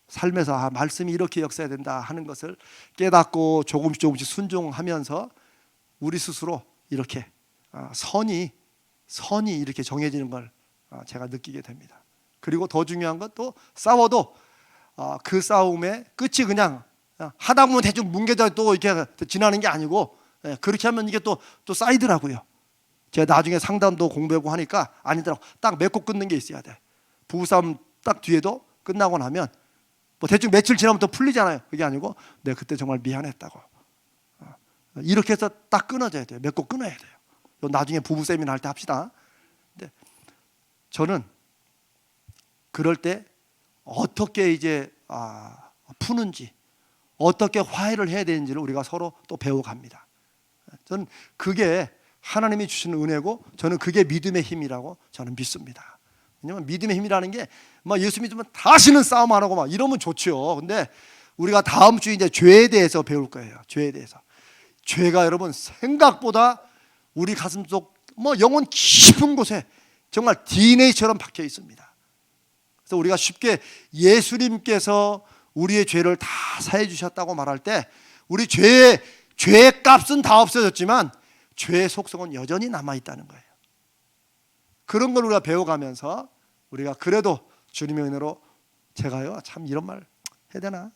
삶에서 말씀이 이렇게 역사해야 된다 하는 것을 깨닫고 조금씩 순종하면서 우리 스스로 이렇게 선이 이렇게 정해지는 걸 제가 느끼게 됩니다. 그리고 더 중요한 건 또 싸워도 그 싸움의 끝이 그냥 하다 보면 대충 뭉개져 또 이렇게 지나는 게 아니고 그렇게 하면 이게 또 쌓이더라고요. 제가 나중에 상담도 공부하고 하니까 아니더라고. 딱 맺고 끊는 게 있어야 돼. 부부싸움 딱 뒤에도 끝나고 나면 뭐 대충 며칠 지나면 또 풀리잖아요. 그게 아니고 내가 그때 정말 미안했다고. 이렇게 해서 딱 끊어져야 돼요. 맺고 끊어야 돼요. 나중에 부부 세미나 할 때 합시다. 근데 저는 그럴 때 어떻게 이제 푸는지 어떻게 화해를 해야 되는지를 우리가 서로 또 배워갑니다. 저는 그게 하나님이 주시는 은혜고 저는 그게 믿음의 힘이라고 저는 믿습니다. 왜냐하면 믿음의 힘이라는 게 막 예수 믿으면 다시는 싸움 안 하고 막 이러면 좋죠. 근데 우리가 다음 주에 이제 죄에 대해서 배울 거예요. 죄에 대해서. 죄가 여러분 생각보다 우리 가슴속 뭐 영혼 깊은 곳에 정말 DNA처럼 박혀 있습니다. 그래서 우리가 쉽게 예수님께서 우리의 죄를 다 사해 주셨다고 말할 때 우리 죄의 값은 다 없어졌지만 죄의 속성은 여전히 남아 있다는 거예요. 그런 걸 우리가 배워가면서 우리가 그래도 주님의 은혜로 제가요 참 이런 말 해야 되나?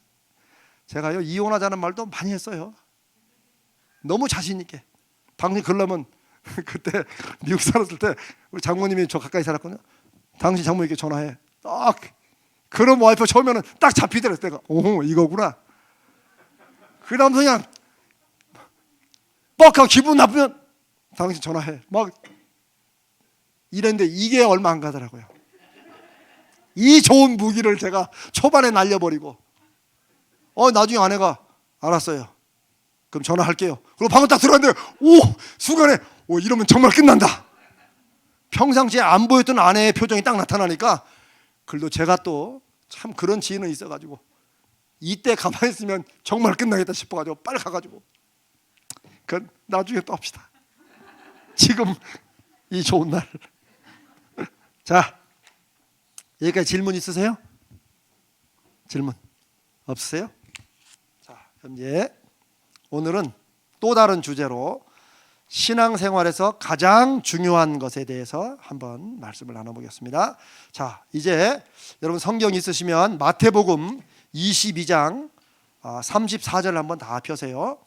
제가요 이혼하자는 말도 많이 했어요. 너무 자신 있게. 당신 그러려면 그때 미국 살았을 때 우리 장모님이 저 가까이 살았거든요. 당신 장모님께 전화해. 딱 그런 와이프 처음에는 딱 잡히더랬어요. 내가 오 이거구나. 그 다음부터 그냥 뻑하고 기분 나쁘면 당신 전화해. 막 이랬는데 이게 얼마 안 가더라고요. 이 좋은 무기를 제가 초반에 날려버리고 나중에 아내가 알았어요. 그럼 전화할게요. 그리고 방금 딱 들어갔는데 순간에 이러면 정말 끝난다. 평상시에 안 보였던 아내의 표정이 딱 나타나니까 그래도 제가 또 참 그런 지혜는 있어가지고 이때 가만히 있으면 정말 끝나겠다 싶어가지고 빨리 가가지고 그건 나중에 또 합시다. 지금 이 좋은 날. 자, 여기까지 질문 있으세요? 질문 없으세요? 자, 그럼 이제 오늘은 또 다른 주제로 신앙생활에서 가장 중요한 것에 대해서 한번 말씀을 나눠보겠습니다. 자, 이제 여러분 성경 있으시면 마태복음 22장 34절 한번 다 펴세요.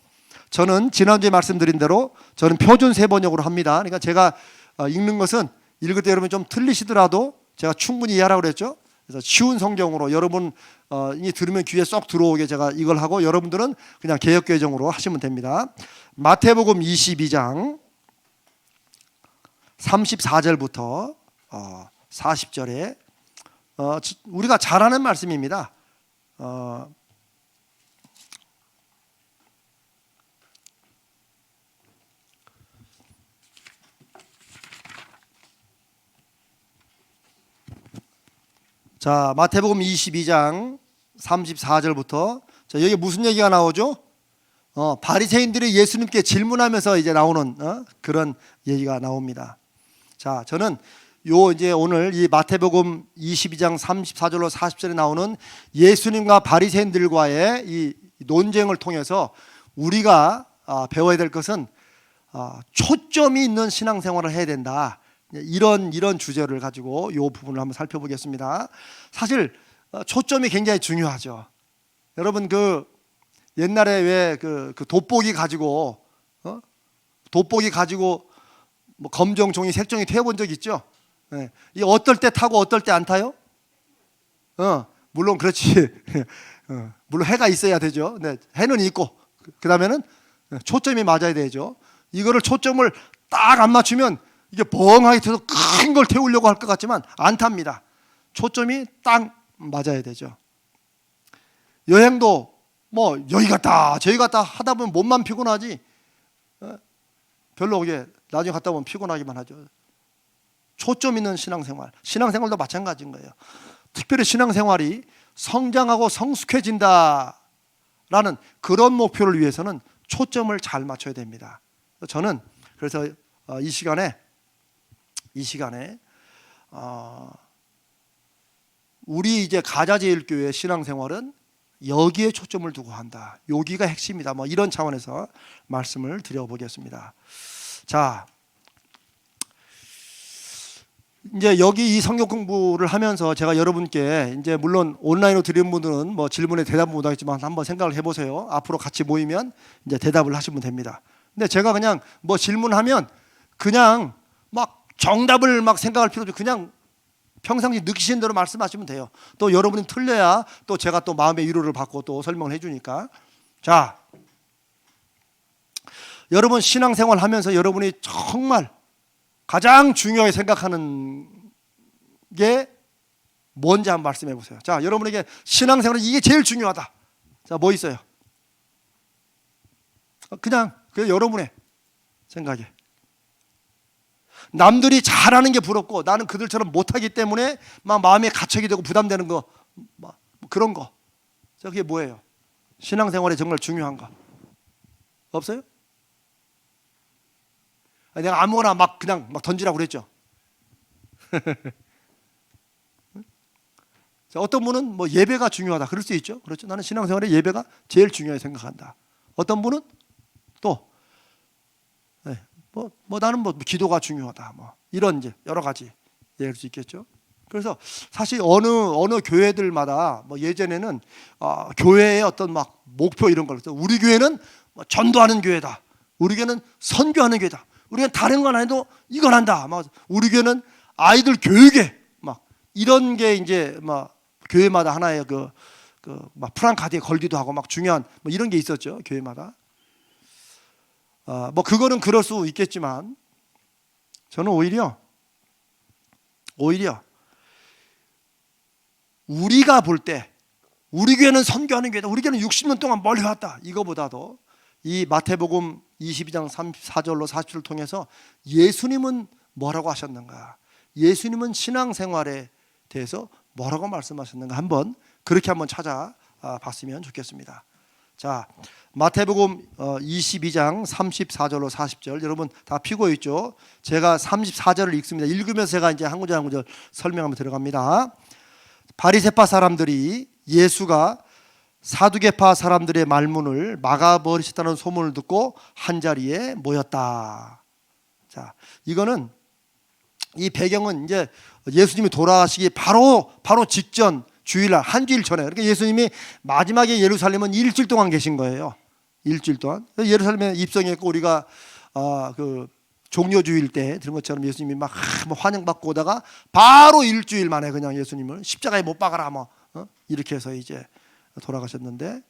저는 지난주에 말씀드린 대로 저는 표준 세번역으로 합니다. 그러니까 제가 읽는 것은 읽을 때 여러분 좀 틀리시더라도 제가 충분히 이해하라고 그랬죠. 그래서 쉬운 성경으로 여러분 이 들으면 귀에 쏙 들어오게 제가 이걸 하고 여러분들은 그냥 개역개정으로 하시면 됩니다. 마태복음 22장 34절부터 40절에 우리가 잘 아는 말씀입니다. 자, 마태복음 22장 34절부터 자, 여기 무슨 얘기가 나오죠? 바리새인들이 예수님께 질문하면서 이제 나오는 그런 얘기가 나옵니다. 자, 저는 이제 오늘 이 마태복음 22장 34절로 40절에 나오는 예수님과 바리새인들과의 이 논쟁을 통해서 우리가 배워야 될 것은 초점이 있는 신앙생활을 해야 된다. 이런 주제를 가지고 이 부분을 한번 살펴보겠습니다. 사실 초점이 굉장히 중요하죠. 여러분 그 옛날에 왜 그 돋보기 가지고 뭐 검정 종이 색종이 태워본 적 있죠? 네. 이 어떨 때 타고 어떨 때 안 타요? 물론 그렇지. 물론 해가 있어야 되죠. 네. 해는 있고 그 다음에는 초점이 맞아야 되죠. 이거를 초점을 딱 안 맞추면 이게 벙하게 태워서 큰 걸 태우려고 할 것 같지만 안 탑니다. 초점이 딱 맞아야 되죠. 여행도 뭐 여기 갔다 저기 갔다 하다 보면 몸만 피곤하지 별로 오게 나중에 갔다 보면 피곤하기만 하죠. 초점 있는 신앙생활도 마찬가지인 거예요. 특별히 신앙생활이 성장하고 성숙해진다라는 그런 목표를 위해서는 초점을 잘 맞춰야 됩니다. 저는 그래서 이 시간에 우리 이제 가자제일교회 신앙생활은 여기에 초점을 두고 한다. 여기가 핵심이다. 뭐 이런 차원에서 말씀을 드려보겠습니다. 자, 이제 여기 이 성경 공부를 하면서 제가 여러분께 이제 물론 온라인으로 드리는 분들은 뭐 질문에 대답을 못하겠지만 한번 생각을 해보세요. 앞으로 같이 모이면 이제 대답을 하시면 됩니다. 근데 제가 그냥 뭐 질문하면 그냥 막 정답을 막 생각할 필요 없이 그냥 평상시 느끼신 대로 말씀하시면 돼요. 또 여러분이 틀려야 또 제가 또 마음의 위로를 받고 또 설명을 해주니까. 자, 여러분 신앙생활 하면서 여러분이 정말 가장 중요하게 생각하는 게 뭔지 한번 말씀해 보세요. 자, 여러분에게 신앙생활은 이게 제일 중요하다. 자, 뭐 있어요? 그냥 여러분의 생각에. 남들이 잘하는 게 부럽고 나는 그들처럼 못하기 때문에 막 마음에 가책이 되고 부담되는 거, 뭐 그런 거. 자, 그게 뭐예요? 신앙생활에 정말 중요한 거 없어요? 내가 아무거나 막 그냥 막 던지라고 그랬죠. 자, 어떤 분은 뭐 예배가 중요하다 그럴 수 있죠. 그렇죠. 나는 신앙생활에 예배가 제일 중요하게 생각한다. 어떤 분은 또 뭐 나는 뭐 기도가 중요하다. 뭐 이런 이제 여러 가지 얘기할 수 있겠죠. 그래서 사실 어느 교회들마다 뭐 예전에는 교회의 어떤 막 목표 이런 걸 우리 교회는 뭐 전도하는 교회다. 우리 교회는 선교하는 교회다. 우리가 다른 건 아니도 이건 한다. 막 우리 교회는 아이들 교육에 막 이런 게 이제 막 교회마다 하나의 막 프랑카드에 걸기도 하고 막 중요한 뭐 이런 게 있었죠. 교회마다. 뭐 그거는 그럴 수 있겠지만 저는 오히려 우리가 볼 때 우리 교회는 선교하는 교회다. 우리 교회는 60년 동안 멀리 왔다. 이거보다도 이 마태복음 22장 34절로 40절을 통해서 예수님은 뭐라고 하셨는가? 예수님은 신앙생활에 대해서 뭐라고 말씀하셨는가? 그렇게 한번 찾아봤으면 좋겠습니다. 자, 마태복음 22장 34절로 40절 여러분 다 피고 있죠? 제가 34절을 읽습니다. 읽으면서 제가 이제 한 구절 한 구절 설명하며 들어갑니다. 바리새파 사람들이 예수가 사두개파 사람들의 말문을 막아버리셨다는 소문을 듣고 한자리에 모였다. 자, 이거는 이 배경은 이제 예수님이 돌아가시기 바로 직전 주일날 한 주일 전에, 그러니까 예수님이 마지막에 예루살렘은 일주일 동안 계신 거예요. 일주일 동안 예루살렘에 입성했고, 우리가 그 종려주일 때 들은 것처럼 예수님이 막 환영받고 오다가 바로 일주일 만에 그냥 예수님을 십자가에 못 박아라 뭐 이렇게 해서 이제 돌아가셨는데,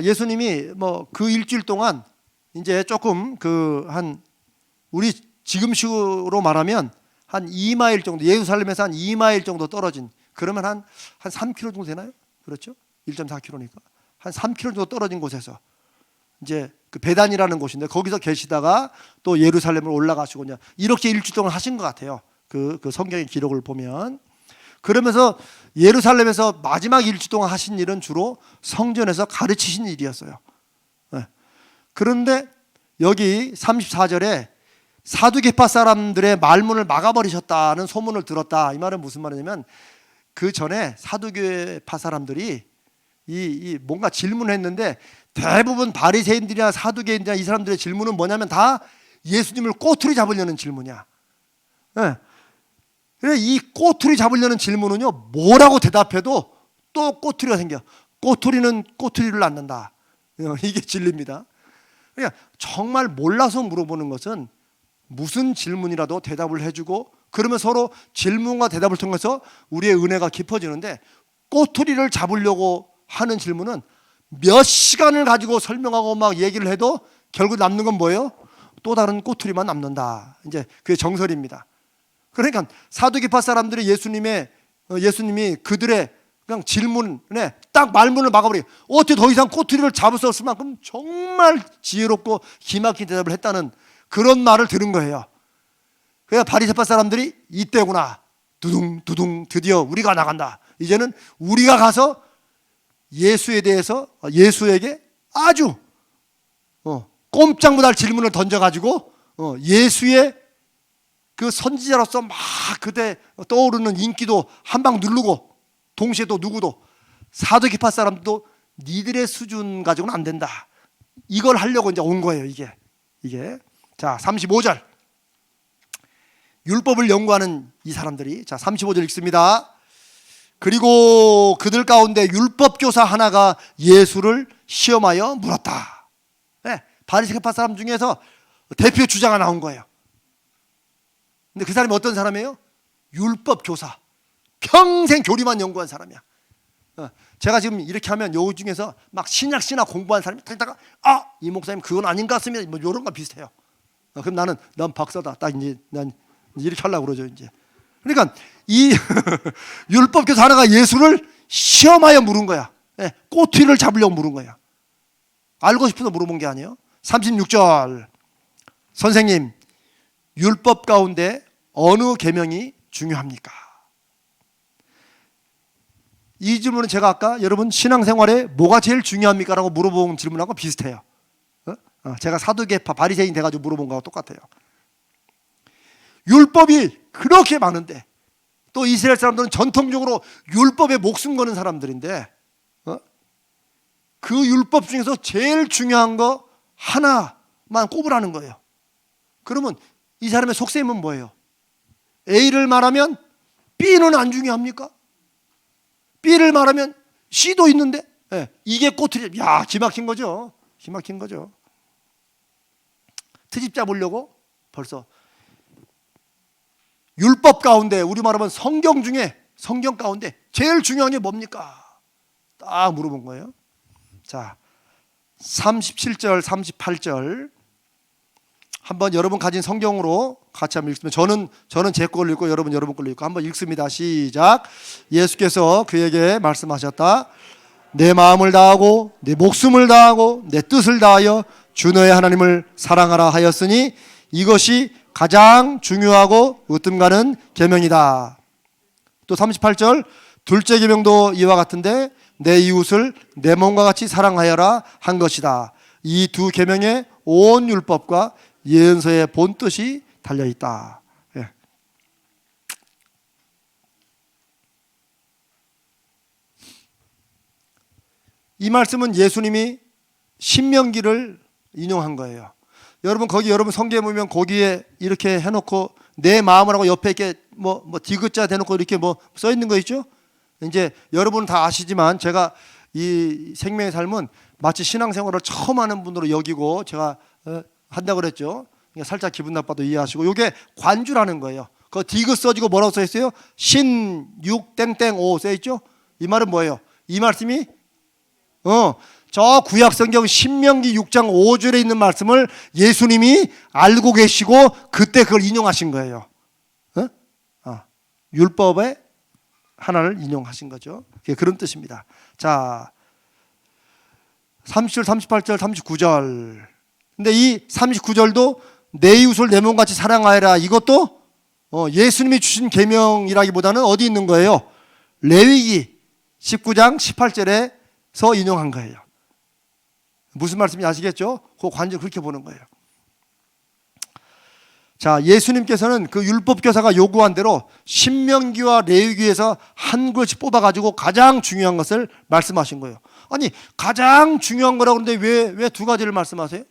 예수님이 뭐 그 일주일 동안 이제 조금 한 우리 지금식으로 말하면 한 2마일 정도, 예루살렘에서 한 2마일 정도 떨어진, 그러면 한 3km 정도 되나요? 그렇죠? 1.4km니까 한 3km 정도 떨어진 곳에서 이제 그 베단이라는 곳인데, 거기서 계시다가 또 예루살렘을 올라가시고 이렇게 일주일 동안 하신 것 같아요. 그 성경의 기록을 보면. 그러면서 예루살렘에서 마지막 일주일 동안 하신 일은 주로 성전에서 가르치신 일이었어요. 그런데 여기 34절에 사두개파 사람들의 말문을 막아버리셨다는 소문을 들었다. 이 말은 무슨 말이냐면, 그 전에 사두개파 사람들이 이 뭔가 질문을 했는데, 대부분 바리새인들이나 사두개인들이나 이 사람들의 질문은 뭐냐면 다 예수님을 꼬투리 잡으려는 질문이야. 그래, 이 꼬투리 잡으려는 질문은요, 뭐라고 대답해도 또 꼬투리가 생겨. 꼬투리는 꼬투리를 낳는다. 이게 진리입니다. 그러니까 정말 몰라서 물어보는 것은 무슨 질문이라도 대답을 해주고, 그러면 서로 질문과 대답을 통해서 우리의 은혜가 깊어지는데, 꼬투리를 잡으려고 하는 질문은 몇 시간을 가지고 설명하고 막 얘기를 해도 결국 남는 건 뭐예요? 또 다른 꼬투리만 남는다. 이제 그게 정설입니다. 그러니까 사두개파 사람들이 예수님이 그들의 그냥 질문에 딱 말문을 막아버리고, 어떻게 더 이상 꼬투리를 잡을 수 없을 만큼 정말 지혜롭고 기막힌 대답을 했다는 그런 말을 들은 거예요. 그래서 바리새파 사람들이 이때구나, 두둥 드디어 우리가 나간다. 이제는 우리가 가서 예수에 대해서, 예수에게 아주 꼼짝 못할 질문을 던져가지고 예수의 그 선지자로서 막 그때 떠오르는 인기도 한 방 누르고, 동시에 또 누구도, 사두개파 사람도 니들의 수준 가지고는 안 된다. 이걸 하려고 이제 온 거예요. 이게. 자, 35절. 율법을 연구하는 이 사람들이, 자 35절 읽습니다. 그리고 그들 가운데 율법교사 하나가 예수를 시험하여 물었다. 바리새파 사람 중에서 대표 주자가 나온 거예요. 근데 그 사람이 어떤 사람이에요? 율법교사. 평생 교리만 연구한 사람이야. 제가 지금 이렇게 하면 요 중에서 막 신약 공부한 사람이 들다가, 이 목사님 그건 아닌 것 같습니다, 뭐 이런 거 비슷해요. 그럼 난 박사다. 딱 이제 난 이렇게 하려고 그러죠. 이제. 그러니까 이 율법교사 하나가 예수를 시험하여 물은 거야. 꼬투리를 잡으려고 물은 거야. 알고 싶어서 물어본 게 아니에요. 36절. 선생님, 율법 가운데 어느 계명이 중요합니까? 이 질문은 제가 아까 여러분 신앙생활에 뭐가 제일 중요합니까? 라고 물어본 질문하고 비슷해요. 제가 사두개파 바리새인 돼가지고 물어본 거하고 똑같아요. 율법이 그렇게 많은데, 또 이스라엘 사람들은 전통적으로 율법에 목숨 거는 사람들인데, 그 율법 중에서 제일 중요한 거 하나만 꼽으라는 거예요. 그러면 이 사람의 속셈은 뭐예요? A를 말하면 B는 안 중요합니까? B를 말하면 C도 있는데, 이게 꼬투리. 야, 기막힌 거죠. 트집 잡으려고 벌써 율법 가운데, 우리 말하면 성경 가운데 제일 중요한 게 뭡니까? 딱 물어본 거예요. 자, 37절 38절 한번 여러분 가진 성경으로 같이 한번 읽으면, 저는 제 걸로 읽고 여러분 걸로 읽고 한번 읽습니다. 시작. 예수께서 그에게 말씀하셨다. 내 마음을 다하고 내 목숨을 다하고 내 뜻을 다하여 주 너의 하나님을 사랑하라 하였으니 이것이 가장 중요하고 으뜸 가는 계명이다. 또 38절, 둘째 계명도 이와 같은데 내 이웃을 내 몸과 같이 사랑하여라 한 것이다. 이 두 계명에 온 율법과 예언서의 본뜻이 달려있다. 이 말씀은 예수님이 신명기를 인용한 거예요. 여러분 여러분 성경에 보면 거기에 이렇게 해놓고 내 마음을 하고 옆에 이렇게 뭐 디귿자 대놓고 이렇게 써 있는 거 있죠? 이제 여러분은 다 아시지만 제가 이 생명의 삶은 마치 신앙생활을 처음 하는 분으로 여기고 제가 한다고 그랬죠. 살짝 기분 나빠도 이해하시고, 이게 관주라는 거예요. 그 디귿 써지고 뭐라고 써 있어요? 신6 땡땡5 써 있죠? 이 말은 뭐예요? 이 말씀이 저 구약 성경 신명기 6장 5절에 있는 말씀을 예수님이 알고 계시고 그때 그걸 인용하신 거예요. 율법의 하나를 인용하신 거죠. 그런 뜻입니다. 자, 30절, 38절, 39절. 근데 이 39절도 내 이웃을 내 몸같이 사랑하여라, 이것도 예수님이 주신 계명이라기보다는 어디 있는 거예요? 레위기 19장 18절에서 인용한 거예요. 무슨 말씀인지 아시겠죠? 그 관절 그렇게 보는 거예요. 자, 예수님께서는 그 율법교사가 요구한 대로 신명기와 레위기에서 한 글씩 뽑아가지고 가장 중요한 것을 말씀하신 거예요. 아니, 가장 중요한 거라고 그러는데 왜 두 가지를 말씀하세요?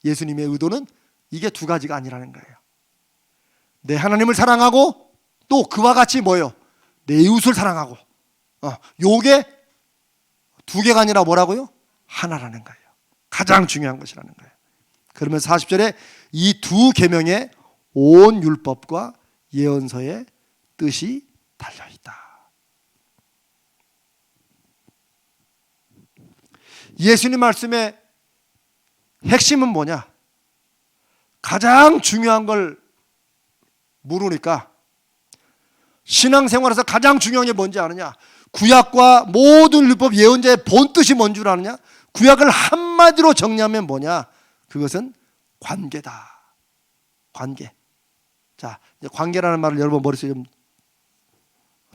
예수님의 의도는 이게 두 가지가 아니라는 거예요. 내 하나님을 사랑하고 또 그와 같이 뭐예요? 내 이웃을 사랑하고. 요게 두 개가 아니라 뭐라고요? 하나라는 거예요. 가장 중요한 것이라는 거예요. 그러면서 40절에 이 두 계명에 온 율법과 예언서의 뜻이 달려있다. 예수님 말씀의 핵심은 뭐냐? 가장 중요한 걸 물으니까 신앙생활에서 가장 중요한 게 뭔지 아느냐? 구약과 모든 율법 예언자의 본뜻이 뭔 줄 아느냐? 구약을 한마디로 정리하면 뭐냐? 그것은 관계다. 관계. 자, 이제 관계라는 말을 여러분 머릿속에 좀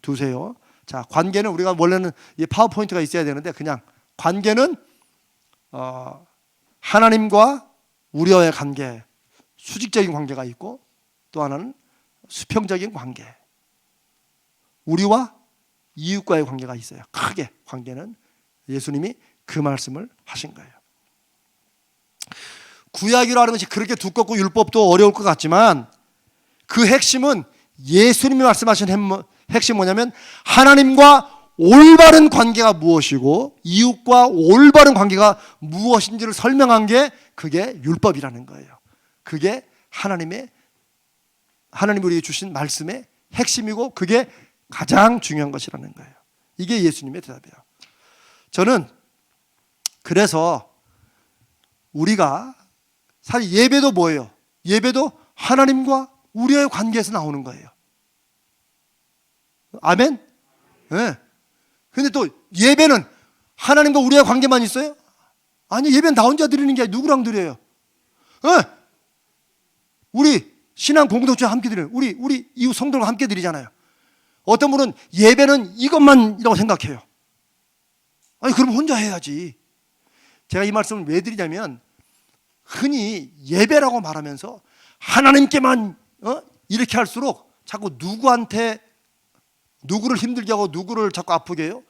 두세요. 자, 관계는 우리가 원래는 이 파워포인트가 있어야 되는데 그냥 관계는 하나님과 우리와의 관계, 수직적인 관계가 있고 또 하나는 수평적인 관계, 우리와 이웃과의 관계가 있어요. 크게 관계는 예수님이 그 말씀을 하신 거예요. 구약이라 하는 것이 그렇게 두껍고 율법도 어려울 것 같지만 그 핵심은 예수님이 말씀하신 핵심이 뭐냐면 하나님과 올바른 관계가 무엇이고 이웃과 올바른 관계가 무엇인지를 설명한 게 그게 율법이라는 거예요. 그게 하나님이 우리에게 주신 말씀의 핵심이고 그게 가장 중요한 것이라는 거예요. 이게 예수님의 대답이에요. 저는 그래서 우리가 사실 예배도 뭐예요? 예배도 하나님과 우리의 관계에서 나오는 거예요. 아멘? 네. 근데 또 예배는 하나님과 우리의 관계만 있어요? 아니, 예배는 나 혼자 드리는 게 아니라 누구랑 드려요? 네. 우리 신앙 공동체 함께 드려요. 우리 이웃 성도랑 함께 드리잖아요. 어떤 분은 예배는 이것만이라고 생각해요. 아니, 그럼 혼자 해야지. 제가 이 말씀을 왜 드리냐면 흔히 예배라고 말하면서 하나님께만 이렇게 할수록 자꾸 누구를 힘들게 하고 누구를 자꾸 아프게 해요?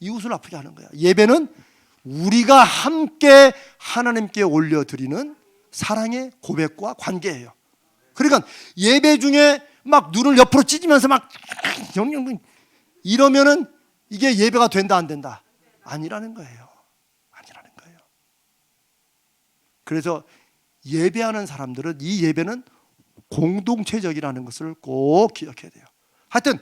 이웃을 아프게 하는 거야. 예배는 우리가 함께 하나님께 올려드리는 사랑의 고백과 관계예요. 그러니까 예배 중에 막 눈을 옆으로 찢으면서 막 이러면은 이게 예배가 된다 안 된다? 아니라는 거예요. 그래서 예배하는 사람들은 이 예배는 공동체적이라는 것을 꼭 기억해야 돼요. 하여튼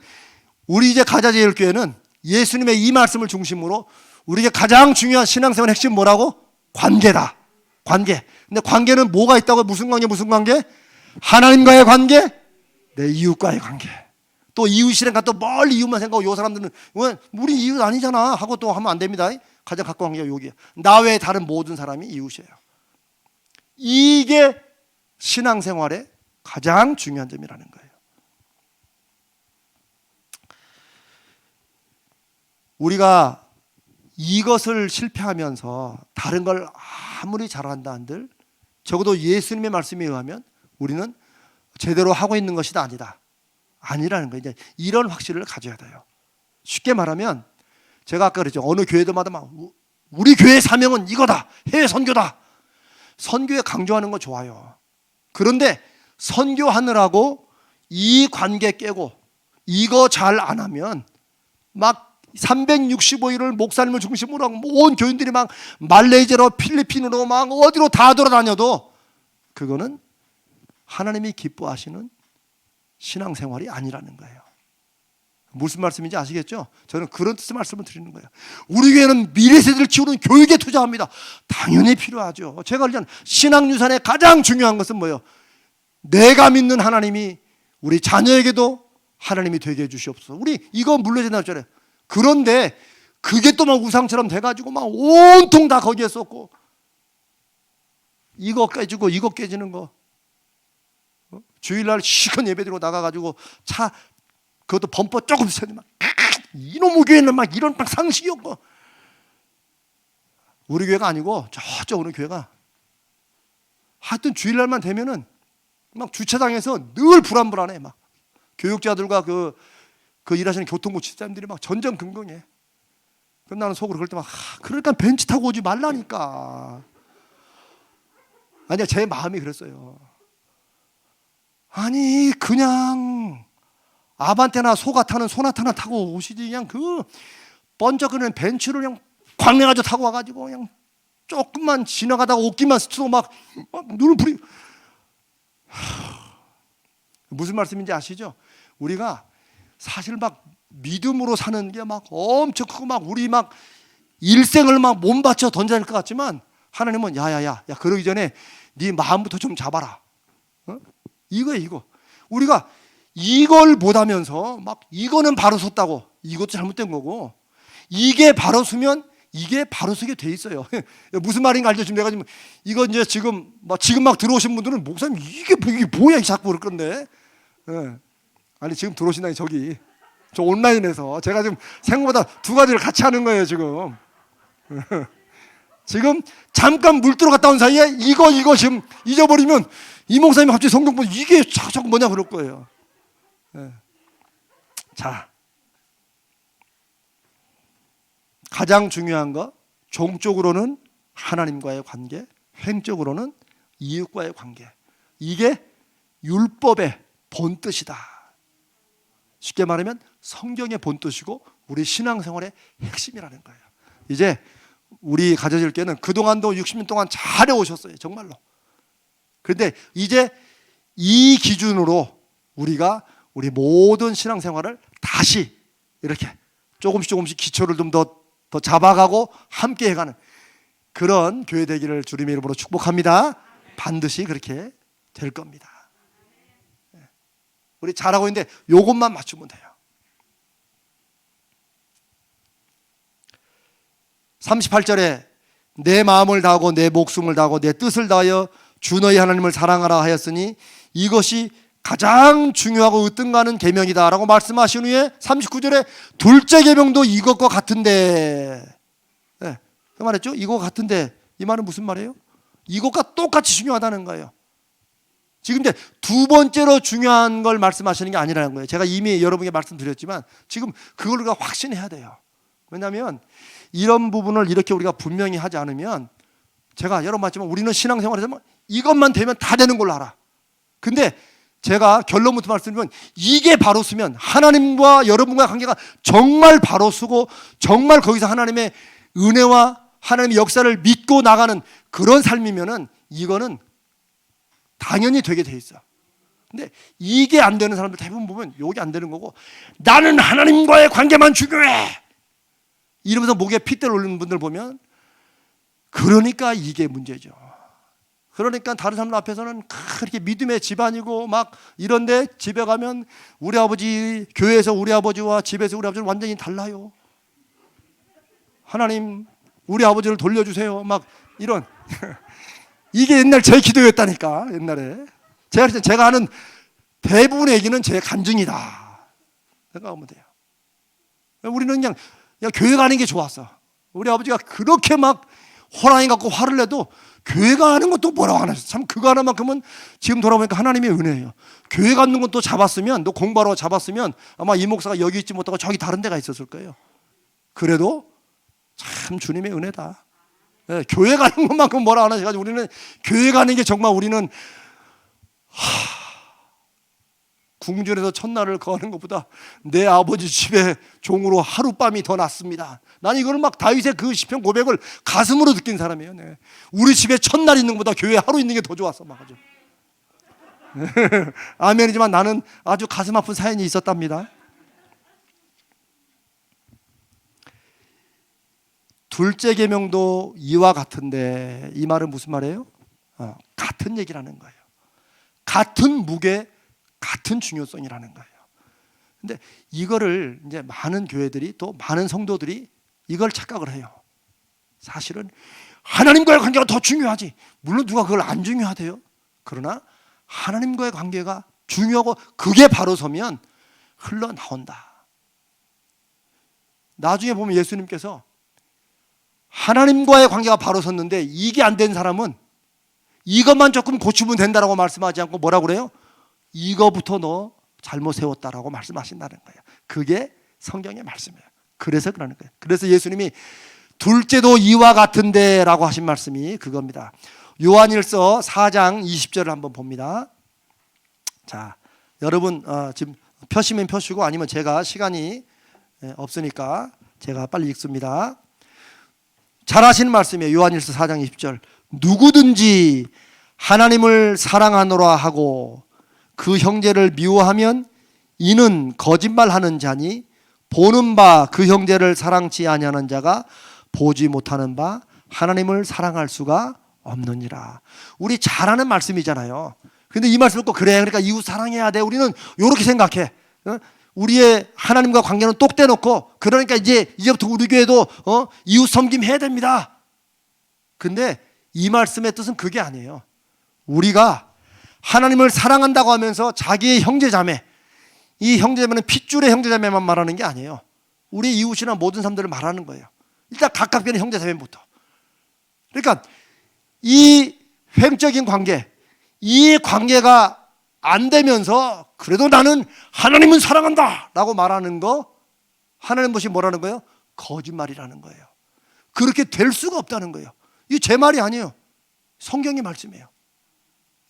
우리 이제 가자제일교회는 예수님의 이 말씀을 중심으로 우리에게 가장 중요한 신앙생활 핵심 뭐라고? 관계다. 관계. 근데 관계는 뭐가 있다고? 무슨 관계? 하나님과의 관계, 내 이웃과의 관계. 또 이웃이란가 또 멀리 이웃만 생각하고 요 사람들은 우리 이웃 아니잖아 하고 또 하면 안 됩니다. 가장 가까운 관계가 여기야. 나 외에 다른 모든 사람이 이웃이에요. 이게 신앙생활의 가장 중요한 점이라는 거예요. 우리가 이것을 실패하면서 다른 걸 아무리 잘한다 한들 적어도 예수님의 말씀에 의하면 우리는 제대로 하고 있는 것이 아니라는 거예요. 이제 이런 확신을 가져야 돼요. 쉽게 말하면 제가 아까 그랬죠. 어느 교회들마다 막 우리 교회 사명은 이거다. 해외 선교다. 선교에 강조하는 거 좋아요. 그런데 선교하느라고 이 관계 깨고 이거 잘 안 하면 막 365일을 목사님을 중심으로 하고 온 교인들이 막 말레이시아로 필리핀으로 막 어디로 다 돌아다녀도 그거는 하나님이 기뻐하시는 신앙생활이 아니라는 거예요. 무슨 말씀인지 아시겠죠? 저는 그런 뜻의 말씀을 드리는 거예요. 우리 교회는 미래 세대를 키우는 교육에 투자합니다. 당연히 필요하죠. 제가 알기로는 신앙유산의 가장 중요한 것은 뭐예요? 내가 믿는 하나님이 우리 자녀에게도 하나님이 되게 해주시옵소서. 우리 이거 물려진다 했잖아요. 그런데 그게 또 막 우상처럼 돼가지고 막 온통 다 거기에 쏟고 이거 깨지고 이거 깨지는 거 주일날 시큰 예배드리고 나가가지고 차 그것도 범퍼 조금 세니 막 이놈의 교회는 막 이런 막 상식이 없고 우리 교회가 아니고 저쪽 어느 교회가 하여튼 주일날만 되면은 막 주차장에서 늘 불안불안해. 막 교육자들과 그 일하시는 교통부 집사님들이 막 전전긍긍해. 그럼 나는 속으로 그럴 때 막 그러니까 벤치 타고 오지 말라니까. 아니야, 제 마음이 그랬어요. 아니 그냥 아반떼나 소나타나 타고 오시지 그냥 그 번쩍거리는 벤츠를 그냥 광명가지고 타고 와가지고 그냥 조금만 지나가다가 옷깃만 스치고 막 눈을 부리. 무슨 말씀인지 아시죠? 우리가 사실 막 믿음으로 사는 게 막 엄청 크고 막 우리 막 일생을 막 몸바쳐 던져야 할 것 같지만 하나님은 야야야 그러기 전에 네 마음부터 좀 잡아라. 이거 우리가 이걸 못하면서 막 이거는 바로 섰다고 이것도 잘못된 거고 이게 바로 서면 이게 바로 서게 돼 있어요. 무슨 말인가 알죠? 지금 내가 지금 이거 이제 지금 막 들어오신 분들은 목사님 이게 뭐야 자꾸 그럴 건데. 아니 지금 들어오신다니 저기 저 온라인에서 제가 지금 생각보다 두 가지를 같이 하는 거예요 지금. 지금 잠깐 물 들어갔다 온 사이에 이거 지금 잊어버리면 이 목사님이 갑자기 성경 보고 이게 자꾸 뭐냐 그럴 거예요. 자, 가장 중요한 거 종적으로는 하나님과의 관계, 횡적으로는 이웃과의 관계. 이게 율법의 본뜻이다. 쉽게 말하면 성경의 본뜻이고 우리 신앙생활의 핵심이라는 거예요. 이제 우리 가져질 교회는 그동안도 60년 동안 잘해오셨어요. 정말로. 그런데 이제 이 기준으로 우리가 우리 모든 신앙생활을 다시 이렇게 조금씩 기초를 좀 더 잡아가고 함께 해가는 그런 교회 되기를 주님의 이름으로 축복합니다. 반드시 그렇게 될 겁니다. 우리 잘하고 있는데 이것만 맞추면 돼요. 38절에 내 마음을 다하고 내 목숨을 다하고 내 뜻을 다하여 주 너희 하나님을 사랑하라 하였으니 이것이 가장 중요하고 으뜸가는 계명이다 라고 말씀하신 후에 39절에 둘째 계명도 이것과 같은데 그 말했죠? 이거 같은데 이 말은 무슨 말이에요? 이것과 똑같이 중요하다는 거예요. 지금 이제 두 번째로 중요한 걸 말씀하시는 게 아니라는 거예요. 제가 이미 여러분에게 말씀드렸지만 지금 그걸 우리가 확신해야 돼요. 왜냐하면 이런 부분을 이렇게 우리가 분명히 하지 않으면 제가 여러 번 말했지만 우리는 신앙생활에서 이것만 되면 다 되는 걸로 알아. 근데 제가 결론부터 말씀드리면 이게 바로 쓰면 하나님과 여러분과의 관계가 정말 바로 쓰고 정말 거기서 하나님의 은혜와 하나님의 역사를 믿고 나가는 그런 삶이면은 이거는 당연히 되게 돼 있어. 근데 이게 안 되는 사람들 대부분 보면 이게 안 되는 거고 나는 하나님과의 관계만 중요해 이러면서 목에 핏대를 올리는 분들 보면 그러니까 이게 문제죠. 그러니까 다른 사람들 앞에서는 그렇게 믿음의 집안이고 막 이런데 집에 가면 우리 아버지 교회에서 우리 아버지와 집에서 우리 아버지는 완전히 달라요. 하나님 우리 아버지를 돌려주세요. 막 이런 이게 옛날 제 기도였다니까. 옛날에 제가 하는 대부분의 얘기는 제 간증이다 생각하면 돼요. 우리는 그냥 교회 가는 게 좋았어. 우리 아버지가 그렇게 막 호랑이 갖고 화를 내도 교회 가는 것도 뭐라고 안 하셨어. 참 그거 하나만큼은 지금 돌아보니까 하나님의 은혜예요. 교회 가는 것도 잡았으면 너 공부하러 잡았으면 아마 이 목사가 여기 있지 못하고 저기 다른 데가 있었을 거예요. 그래도 참 주님의 은혜다. 예, 교회 가는 것만큼 뭐라 안 하셔가지고 우리는 교회 가는 게 정말 우리는 궁전에서 첫날을 거하는 것보다 내 아버지 집에 종으로 하룻밤이 더 낫습니다. 난 이거를 막 다윗의 그 시편 고백을 가슴으로 느낀 사람이에요. 네. 우리 집에 첫날 있는 것보다 교회에 하루 있는 게 더 좋았어. 막 아주. 아멘이지만 나는 아주 가슴 아픈 사연이 있었답니다. 둘째 계명도 이와 같은데, 이 말은 무슨 말이에요? 같은 얘기라는 거예요. 같은 무게, 같은 중요성이라는 거예요. 근데 이거를 이제 많은 교회들이 또 많은 성도들이 이걸 착각을 해요. 사실은 하나님과의 관계가 더 중요하지. 물론 누가 그걸 안 중요하대요. 그러나 하나님과의 관계가 중요하고 그게 바로 서면 흘러나온다. 나중에 보면 예수님께서 하나님과의 관계가 바로 섰는데 이게 안 된 사람은 이것만 조금 고치면 된다라고 말씀하지 않고 뭐라고 그래요? 이거부터 너 잘못 세웠다라고 말씀하신다는 거예요. 그게 성경의 말씀이에요. 그래서 그러는 거예요. 그래서 예수님이 둘째도 이와 같은데 라고 하신 말씀이 그겁니다. 요한일서 4장 20절을 한번 봅니다. 자, 여러분 지금 펴시면 펴시고 아니면 제가 시간이 없으니까 제가 빨리 읽습니다. 잘 하시는 말씀이에요. 요한일서 4장 20절. 누구든지 하나님을 사랑하노라 하고 그 형제를 미워하면 이는 거짓말하는 자니 보는 바 그 형제를 사랑치 아니하는 자가 보지 못하는 바 하나님을 사랑할 수가 없느니라. 우리 잘 아는 말씀이잖아요. 근데 이 말씀을 꼭 그래, 그러니까 이웃 사랑해야 돼, 우리는 이렇게 생각해. 우리의 하나님과 관계는 똑 떼놓고, 그러니까 이제부터 우리 교회도 이웃 섬김 해야 됩니다. 근데 이 말씀의 뜻은 그게 아니에요. 우리가 하나님을 사랑한다고 하면서 자기의 형제자매, 이 형제자매는 핏줄의 형제자매만 말하는 게 아니에요. 우리 이웃이나 모든 사람들을 말하는 거예요. 일단 가깝게 있는 형제자매부터. 그러니까 이 횡적인 관계, 이 관계가 안 되면서 그래도 나는 하나님은 사랑한다 라고 말하는 거, 하나님 것이 뭐라는 거예요? 거짓말이라는 거예요. 그렇게 될 수가 없다는 거예요. 이게 제 말이 아니에요. 성경의 말씀이에요.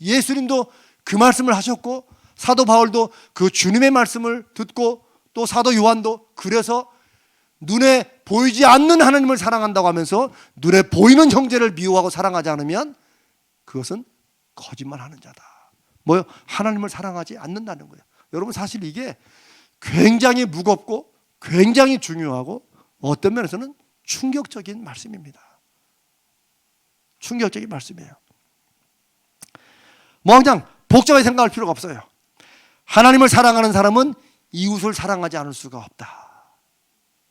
예수님도 그 말씀을 하셨고 사도 바울도 그 주님의 말씀을 듣고 또 사도 요한도 그래서 눈에 보이지 않는 하나님을 사랑한다고 하면서 눈에 보이는 형제를 미워하고 사랑하지 않으면 그것은 거짓말하는 자다. 뭐요? 하나님을 사랑하지 않는다는 거예요. 여러분 사실 이게 굉장히 무겁고 굉장히 중요하고 어떤 면에서는 충격적인 말씀입니다. 충격적인 말씀이에요. 뭐 그냥 복잡하게 생각할 필요가 없어요. 하나님을 사랑하는 사람은 이웃을 사랑하지 않을 수가 없다.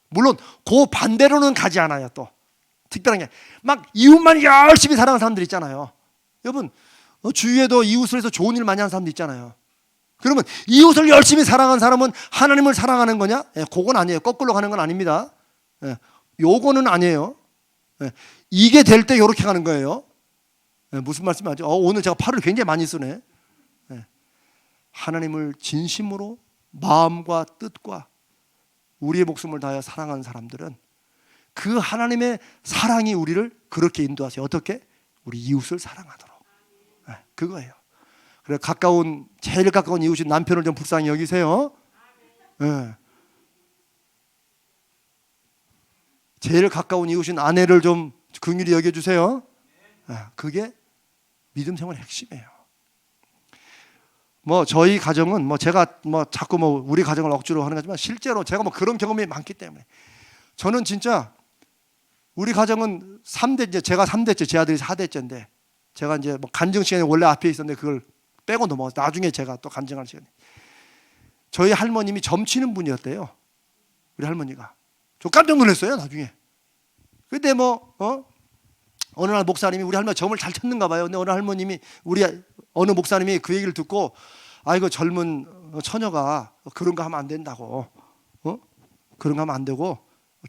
물론 그 반대로는 가지 않아요. 또 특별한 게 막 이웃만 열심히 사랑하는 사람들 있잖아요. 여러분 주위에도 이웃을 해서 좋은 일 많이 하는 사람도 있잖아요. 그러면 이웃을 열심히 사랑하는 사람은 하나님을 사랑하는 거냐? 그건 아니에요. 거꾸로 가는 건 아닙니다. 요거는 아니에요. 이게 될 때 이렇게 가는 거예요. 무슨 말씀이죠? 오늘 제가 팔을 굉장히 많이 쓰네. 하나님을 진심으로 마음과 뜻과 우리의 목숨을 다하여 사랑하는 사람들은 그 하나님의 사랑이 우리를 그렇게 인도하세요. 어떻게? 우리 이웃을 사랑하도록. 그거예요. 그래 제일 가까운 이웃인 남편을 좀 불쌍히 여기세요. 제일 가까운 이웃인 아내를 좀 긍휼히 여겨주세요. 그게 믿음 생활의 핵심이에요. 뭐 저희 가정은 제가 자꾸 우리 가정을 억지로 하는 거지만 실제로 제가 그런 경험이 많기 때문에 저는 진짜 우리 가정은 3대째, 제가 3대째, 제 아들이 4대째인데 제가 이제 간증 시간에 원래 앞에 있었는데 그걸 빼고 넘어가서 나중에 제가 또 간증할 시간에 저희 할머님이 점치는 분이었대요. 우리 할머니가. 저 깜짝 놀랐어요 나중에. 근데 어느 날 목사님이 우리 할머니 점을 잘 쳤는가 봐요. 근데 어느 목사님이 그 얘기를 듣고 이거 젊은 처녀가 그런 거 하면 안 된다고, 그런 거 하면 안 되고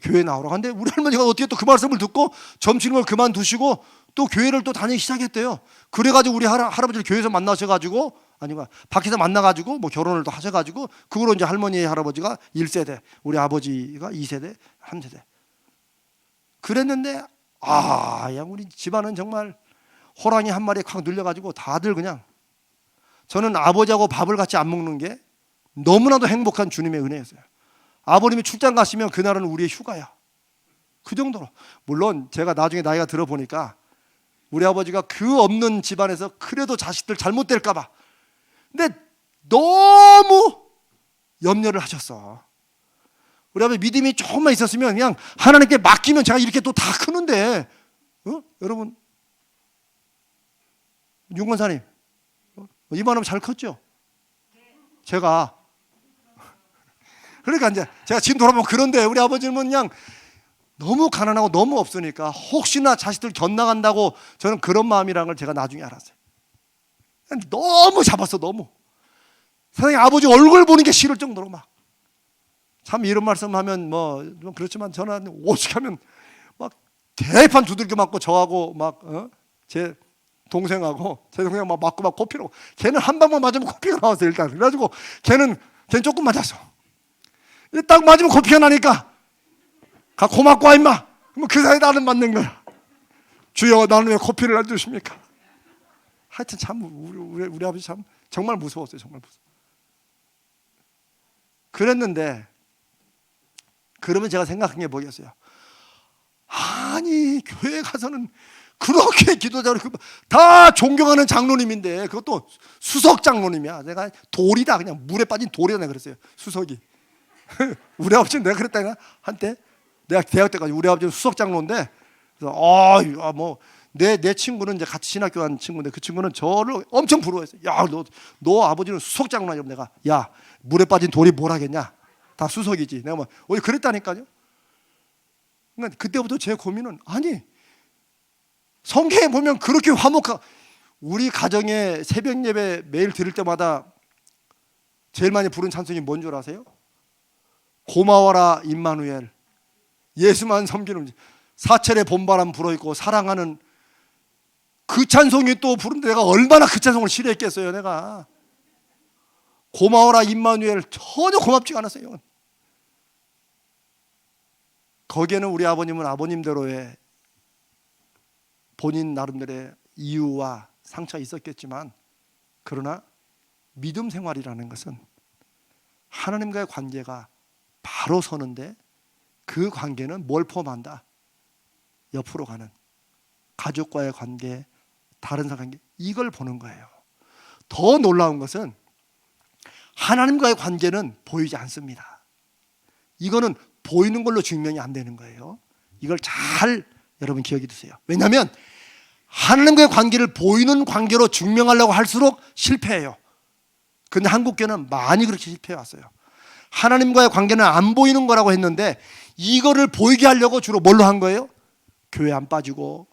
교회 나오라고 하는데 우리 할머니가 어떻게 또 그 말씀을 듣고 점치는 걸 그만두시고 또 교회를 또 다니기 시작했대요. 그래가지고 우리 할아버지를 교회에서 만나셔가지고 아니면 밖에서 만나가지고 결혼을 또 하셔가지고 그걸로 이제 할머니 할아버지가 1세대, 우리 아버지가 2세대, 3세대 그랬는데 야 우리 집안은 정말 호랑이 한 마리에 콱 눌려가지고 다들 그냥, 저는 아버지하고 밥을 같이 안 먹는 게 너무나도 행복한 주님의 은혜였어요. 아버님이 출장 가시면 그날은 우리의 휴가야. 그 정도로. 물론 제가 나중에 나이가 들어보니까 우리 아버지가 그 없는 집안에서 그래도 자식들 잘못될까 봐, 근데 너무 염려를 하셨어. 우리 아버지 믿음이 조금만 있었으면 그냥 하나님께 맡기면 제가 이렇게 또 다 크는데, 여러분 윤건사님 이만하면 잘 컸죠? 제가 그러니까 이제 제가 지금 돌아보면, 그런데 우리 아버지는 그냥 너무 가난하고 너무 없으니까 혹시나 자식들 견나간다고, 저는 그런 마음이라는 걸 제가 나중에 알았어요. 너무 잡았어. 너무 세상에 아버지 얼굴 보는 게 싫을 정도로 막, 참 이런 말씀하면 좀 그렇지만 저는 오죽하면 막 대판 두들겨 맞고, 저하고 막 제 동생하고 제 동생 막 맞고 막 코피로, 걔는 한 방만 맞으면 코피가 나왔어요 일단. 그래가지고 걔는 조금 맞았어. 딱 맞으면 코피가 나니까 가 고맙고 와 임마. 그럼 그 사이에 나는 맞는 거야. 주여 나는 왜 코피를 안 주십니까? 하여튼 참 우리 아버지 참 정말 무서웠어요. 정말 무서워. 그랬는데, 그러면 제가 생각한 게 뭐겠어요? 아니 교회 가서는 그렇게 기도자를 다 존경하는 장로님인데, 그것도 수석 장로님이야. 내가 돌이다, 그냥 물에 빠진 돌이다 내가 그랬어요. 수석이. 우리 아버지는 내가 그랬다니까. 한때 내가 대학 때까지 우리 아버지는 수석 장로인데, 그래서 내 친구는 이제 같이 신학교 간 친구인데, 그 친구는 저를 엄청 부러워했어요. 야, 너 아버지는 수석 장로냐? 내가, 야, 물에 빠진 돌이 뭘 하겠냐? 다 수석이지. 내가 그랬다니까요. 그러니까 그때부터 제 고민은, 아니 성경에 보면 그렇게 화목한, 우리 가정에 새벽 예배 매일 드릴 때마다 제일 많이 부른 찬송이 뭔 줄 아세요? 고마워라 임마누엘, 예수만 섬기는, 사철의 봄바람 불어있고 사랑하는 그 찬송이 또 부른데, 내가 얼마나 그 찬송을 싫어했겠어요. 내가 고마워라 임마누엘 전혀 고맙지가 않았어요. 거기에는 우리 아버님은 아버님대로의 본인 나름대로의 이유와 상처가 있었겠지만, 그러나 믿음 생활이라는 것은 하나님과의 관계가 바로 서는데, 그 관계는 뭘 포함한다? 옆으로 가는 가족과의 관계, 다른 사람 관계, 이걸 보는 거예요. 더 놀라운 것은 하나님과의 관계는 보이지 않습니다. 이거는 보이는 걸로 증명이 안 되는 거예요. 이걸 잘 여러분 기억해 두세요. 왜냐하면 하나님과의 관계를 보이는 관계로 증명하려고 할수록 실패해요. 근데 한국교회는 많이 그렇게 실패해 왔어요. 하나님과의 관계는 안 보이는 거라고 했는데, 이거를 보이게 하려고 주로 뭘로 한 거예요? 교회 안 빠지고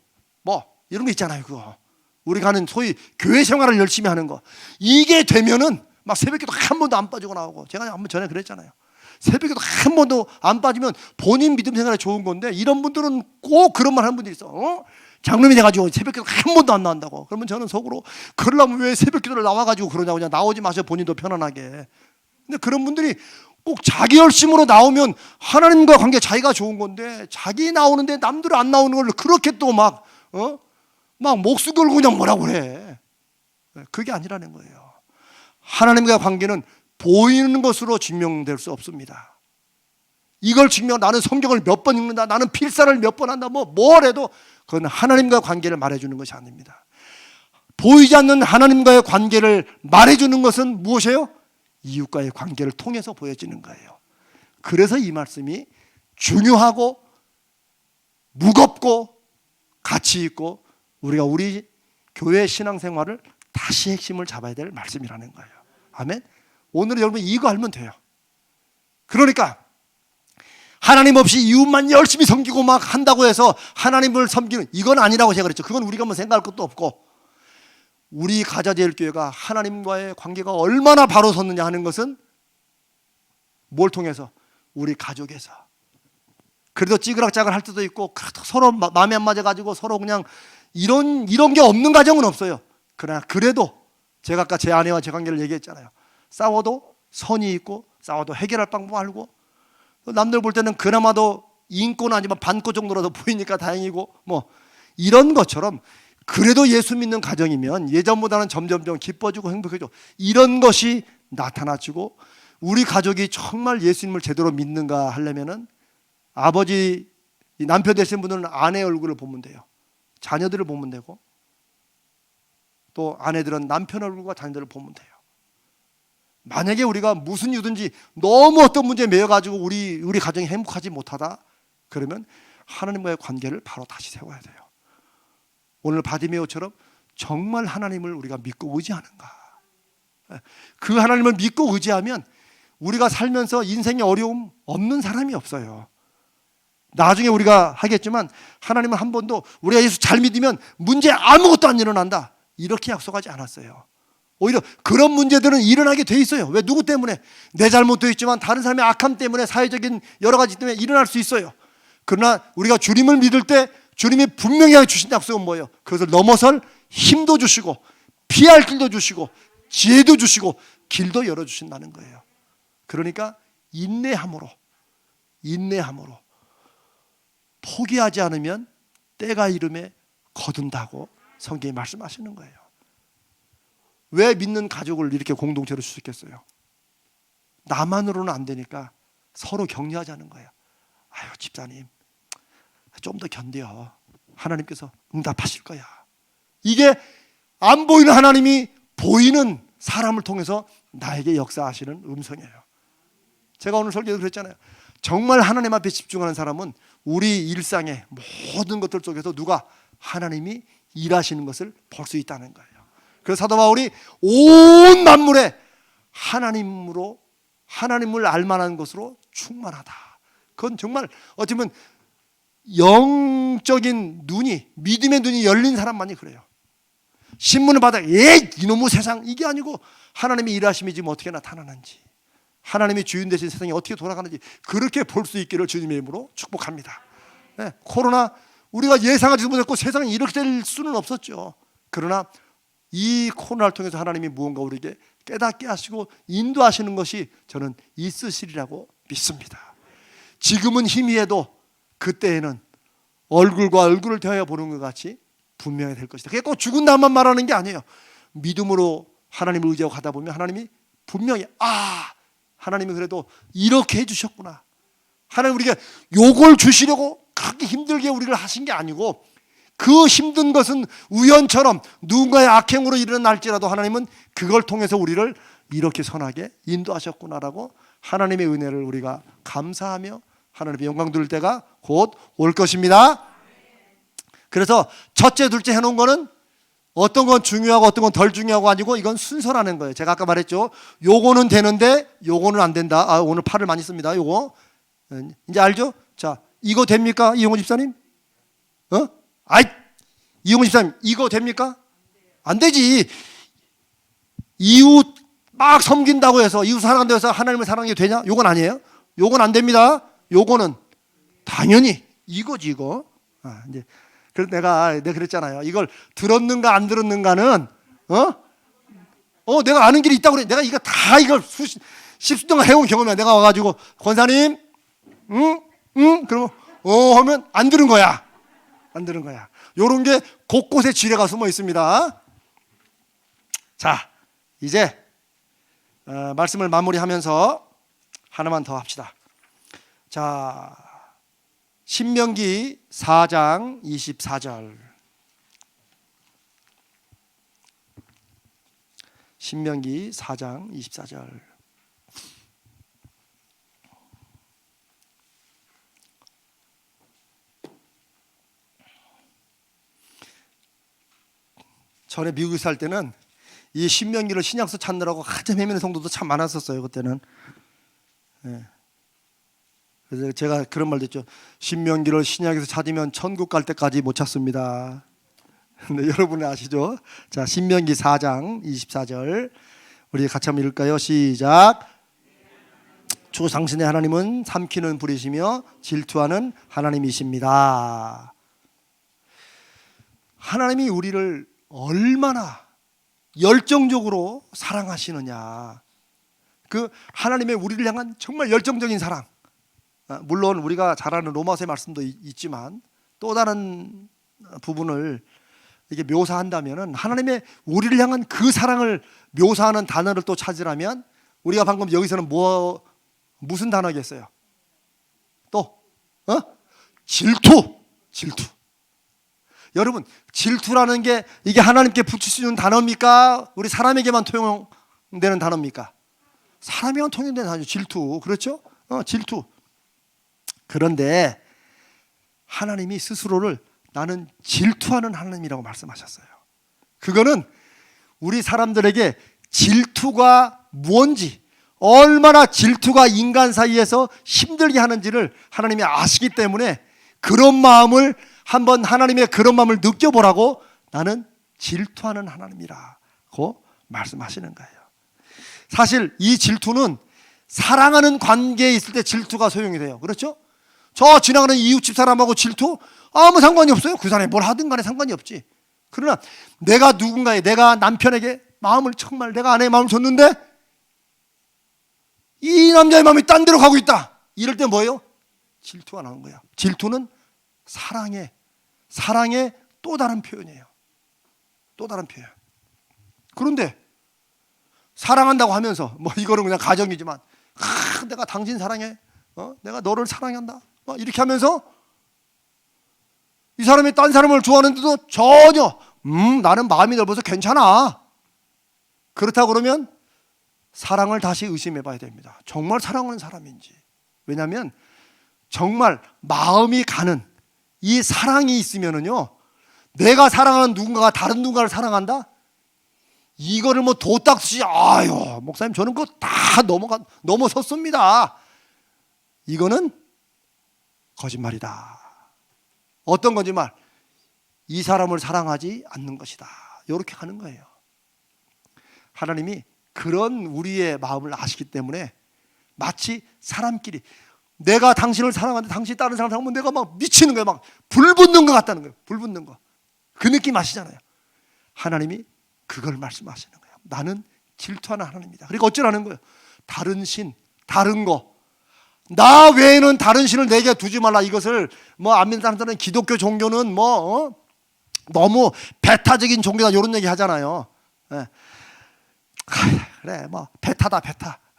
이런 거 있잖아요. 그거 우리 가는 소위 교회 생활을 열심히 하는 거, 이게 되면은 막 새벽기도 한 번도 안 빠지고 나오고, 제가 한번 전에 그랬잖아요. 새벽기도 한 번도 안 빠지면 본인 믿음 생활에 좋은 건데, 이런 분들은 꼭 그런 말 하는 분들이 있어. 장로님이 돼가지고 새벽기도 한 번도 안 나온다고. 그러면 저는 속으로, 그러려면 왜 새벽기도를 나와가지고 그러냐고, 그냥 나오지 마세요, 본인도 편안하게. 근데 그런 분들이 꼭 자기 열심으로 나오면 하나님과 관계 자기가 좋은 건데, 자기 나오는데 남들 안 나오는 걸 그렇게 또 막 목숨 걸고 그냥 뭐라고 그래. 그게 아니라는 거예요. 하나님과의 관계는 보이는 것으로 증명될 수 없습니다. 이걸 증명, 나는 성경을 몇 번 읽는다, 나는 필사를 몇 번 한다, 뭘 해도 그건 하나님과의 관계를 말해주는 것이 아닙니다. 보이지 않는 하나님과의 관계를 말해주는 것은 무엇이에요? 이웃과의 관계를 통해서 보여지는 거예요. 그래서 이 말씀이 중요하고 무겁고 가치 있고, 우리가 우리 교회 신앙생활을 다시 핵심을 잡아야 될 말씀이라는 거예요. 아멘. 오늘 여러분 이거 알면 돼요. 그러니까 하나님 없이 이웃만 열심히 섬기고 막 한다고 해서 하나님을 섬기는, 이건 아니라고 제가 그랬죠. 그건 우리가 생각할 것도 없고, 우리 가자제일교회가 하나님과의 관계가 얼마나 바로 섰느냐 하는 것은 뭘 통해서? 우리 가족에서. 그래도 찌그락짜글 할 때도 있고, 서로 마음에 안 맞아가지고 서로 그냥 이런 게 없는 가정은 없어요. 그러나 그래도 제가 아까 제 아내와 제 관계를 얘기했잖아요. 싸워도 선이 있고, 싸워도 해결할 방법 알고, 남들 볼 때는 그나마도 인권 아니면 반코 정도라도 보이니까 다행이고 뭐 이런 것처럼 그래도 예수 믿는 가정이면 예전보다는 점점점 기뻐지고 행복해져. 이런 것이 나타나지고 우리 가족이 정말 예수님을 제대로 믿는가 하려면은 아버지 남편 되신 분들은 아내 얼굴을 보면 돼요. 자녀들을 보면 되고 또 아내들은 남편 얼굴과 자녀들을 보면 돼요. 만약에 우리가 무슨 이유든지 너무 어떤 문제에 매여가지고 우리 가정이 행복하지 못하다 그러면 하나님과의 관계를 바로 다시 세워야 돼요. 오늘 바디메오처럼 정말 하나님을 우리가 믿고 의지하는가. 그 하나님을 믿고 의지하면 우리가 살면서 인생의 어려움 없는 사람이 없어요. 나중에 우리가 하겠지만 하나님은 한 번도 우리가 예수 잘 믿으면 문제 아무것도 안 일어난다 이렇게 약속하지 않았어요. 오히려 그런 문제들은 일어나게 돼 있어요. 왜? 누구 때문에? 내 잘못도 있지만 다른 사람의 악함 때문에 사회적인 여러 가지 때문에 일어날 수 있어요. 그러나 우리가 주님을 믿을 때 주님이 분명히 주신 약속은 뭐예요? 그것을 넘어설 힘도 주시고 피할 길도 주시고 지혜도 주시고 길도 열어주신다는 거예요. 그러니까 인내함으로 포기하지 않으면 때가 이름에 거둔다고 성경이 말씀하시는 거예요. 왜 믿는 가족을 이렇게 공동체로 수식했어요? 나만으로는 안 되니까 서로 격려하자는 거예요. 아유 집사님 좀 더 견뎌. 하나님께서 응답하실 거야. 이게 안 보이는 하나님이 보이는 사람을 통해서 나에게 역사하시는 음성이에요. 제가 오늘 설교에서 그랬잖아요. 정말 하나님 앞에 집중하는 사람은 우리 일상의 모든 것들 속에서 누가 하나님이 일하시는 것을 볼 수 있다는 거예요. 그래서 사도 바울이 온 만물에 하나님을 알만한 것으로 충만하다. 그건 정말 어쩌면 영적인 눈이, 믿음의 눈이 열린 사람만이 그래요. 신문을 받아 이놈의 세상 이게 아니고 하나님의 일하심이 지금 어떻게 나타나는지, 하나님이 주인 되신 세상이 어떻게 돌아가는지 그렇게 볼 수 있기를 주님의 이름으로 축복합니다. 네, 코로나 우리가 예상하지도 못했고 세상이 이렇게 될 수는 없었죠. 그러나 이 코로나를 통해서 하나님이 무언가 우리에게 깨닫게 하시고 인도하시는 것이 저는 있으시리라고 믿습니다. 지금은 희미해도 그때에는 얼굴과 얼굴을 대하여 보는 것 같이 분명히 될 것이다. 그게 꼭 죽은 다음만 말하는 게 아니에요. 믿음으로 하나님을 의지하고 가다 보면 하나님이 분명히 하나님이 그래도 이렇게 해주셨구나. 하나님 우리가 요걸 주시려고 그렇게 힘들게 우리를 하신 게 아니고 그 힘든 것은 우연처럼 누군가의 악행으로 일어날지라도 하나님은 그걸 통해서 우리를 이렇게 선하게 인도하셨구나라고 하나님의 은혜를 우리가 감사하며 하나님의 영광 돌릴 때가 곧 올 것입니다. 그래서 첫째, 둘째 해놓은 거는 어떤 건 중요하고 어떤 건 덜 중요하고 아니고 이건 순서라는 거예요. 제가 아까 말했죠. 요거는 되는데 요거는 안 된다. 오늘 팔을 많이 씁니다. 요거 이제 알죠? 자, 이거 됩니까? 이용호 집사님? 이용호 집사님 이거 됩니까? 안 되지. 이웃 막 섬긴다고 해서 이웃 사랑한다고 해서 하나님을 사랑하게 되냐? 요건 아니에요. 요건 안 됩니다. 요거는 당연히 이거지 이거. 이제 그래서 내가 그랬잖아요. 이걸 들었는가 안 들었는가는 내가 아는 길이 있다고 그래. 내가 이거 다 이걸 십수 동안 해온 경험이야. 내가 와가지고 권사님 그러면 하면 안 들은 거야. 안 들은 거야. 요런 게 곳곳에 지뢰가 숨어 있습니다. 자, 이제 말씀을 마무리하면서 하나만 더 합시다. 자, 신명기 4장 24절. 신명기 4장 24절. 전에 미국에 살 때는 이 신명기를 신약서 찾느라고 한참 헤매는 성도도 참 많았었어요. 그때는. 네. 그래서 제가 그런 말도 했죠. 신명기를 신약에서 찾으면 천국 갈 때까지 못 찾습니다. 근데 여러분은 아시죠? 자, 신명기 4장 24절 우리 같이 한번 읽을까요? 시작. 주 당신의 하나님은 삼키는 불이시며 질투하는 하나님이십니다. 하나님이 우리를 얼마나 열정적으로 사랑하시느냐. 그 하나님의 우리를 향한 정말 열정적인 사랑. 물론 우리가 잘 아는 로마서의 말씀도 있지만 또 다른 부분을 이게 묘사한다면은 하나님의 우리를 향한 그 사랑을 묘사하는 단어를 또 찾으라면 우리가 방금 여기서는 무슨 단어겠어요? 또 질투. 여러분, 질투라는 게 이게 하나님께 붙일 수 있는 단어입니까? 우리 사람에게만 통용되는 단어입니까? 사람에게만 통용되는 단어죠. 질투. 그렇죠? 질투. 그런데 하나님이 스스로를 나는 질투하는 하나님이라고 말씀하셨어요. 그거는 우리 사람들에게 질투가 뭔지, 얼마나 질투가 인간 사이에서 힘들게 하는지를 하나님이 아시기 때문에 그런 마음을 한번 하나님의 그런 마음을 느껴보라고 나는 질투하는 하나님이라고 말씀하시는 거예요. 사실 이 질투는 사랑하는 관계에 있을 때 질투가 소용이 돼요. 그렇죠? 저 지나가는 이웃집 사람하고 질투? 아무 상관이 없어요. 그 사람이 뭘 하든 간에 상관이 없지. 그러나 내가 내가 남편에게 마음을 정말 내가 아내의 마음을 줬는데 이 남자의 마음이 딴 데로 가고 있다. 이럴 때 뭐예요? 질투가 나온 거야. 질투는 사랑의 또 다른 표현이에요. 또 다른 표현. 그런데 사랑한다고 하면서 이거는 그냥 가정이지만 내가 당신 사랑해. 내가 너를 사랑한다. 이렇게 하면서 이 사람이 딴 사람을 좋아하는데도 전혀 나는 마음이 넓어서 괜찮아. 그렇다고 그러면 사랑을 다시 의심해 봐야 됩니다. 정말 사랑하는 사람인지. 왜냐하면 정말 마음이 가는 이 사랑이 있으면은요, 내가 사랑하는 누군가가 다른 누군가를 사랑한다? 이거를 도딱지 아유 목사님 저는 그거 다 넘어섰습니다. 이거는 거짓말이다. 어떤 거짓말? 이 사람을 사랑하지 않는 것이다. 이렇게 가는 거예요. 하나님이 그런 우리의 마음을 아시기 때문에 마치 사람끼리 내가 당신을 사랑하는데 당신이 다른 사람을 사랑하면 내가 막 미치는 거예요. 막 불붙는 것 같다는 거예요. 불붙는 거. 그 느낌 아시잖아요. 하나님이 그걸 말씀하시는 거예요. 나는 질투하는 하나님이다. 그러니까 어쩌라는 거예요? 다른 신, 다른 거, 나 외에는 다른 신을 내게 두지 말라. 이것을 안 믿는 사람들은 기독교 종교는 너무 배타적인 종교다 이런 얘기 하잖아요. 네. 그래 배타다.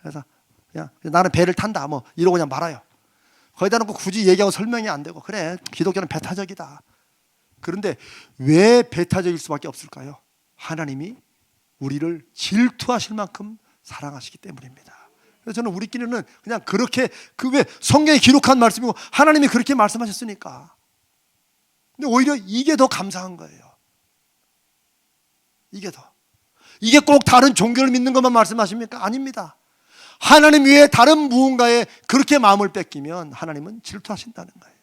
그래서 그냥 나는 배를 탄다 이러고 그냥 말아요. 거기다 놓고 굳이 얘기하고 설명이 안 되고 그래 기독교는 배타적이다. 그런데 왜 배타적일 수밖에 없을까요? 하나님이 우리를 질투하실 만큼 사랑하시기 때문입니다. 그래서 저는 우리끼리는 그냥 그렇게 왜 성경에 기록한 말씀이고 하나님이 그렇게 말씀하셨으니까. 근데 오히려 이게 더 감사한 거예요. 이게 꼭 다른 종교를 믿는 것만 말씀하십니까? 아닙니다. 하나님 외에 다른 무언가에 그렇게 마음을 뺏기면 하나님은 질투하신다는 거예요.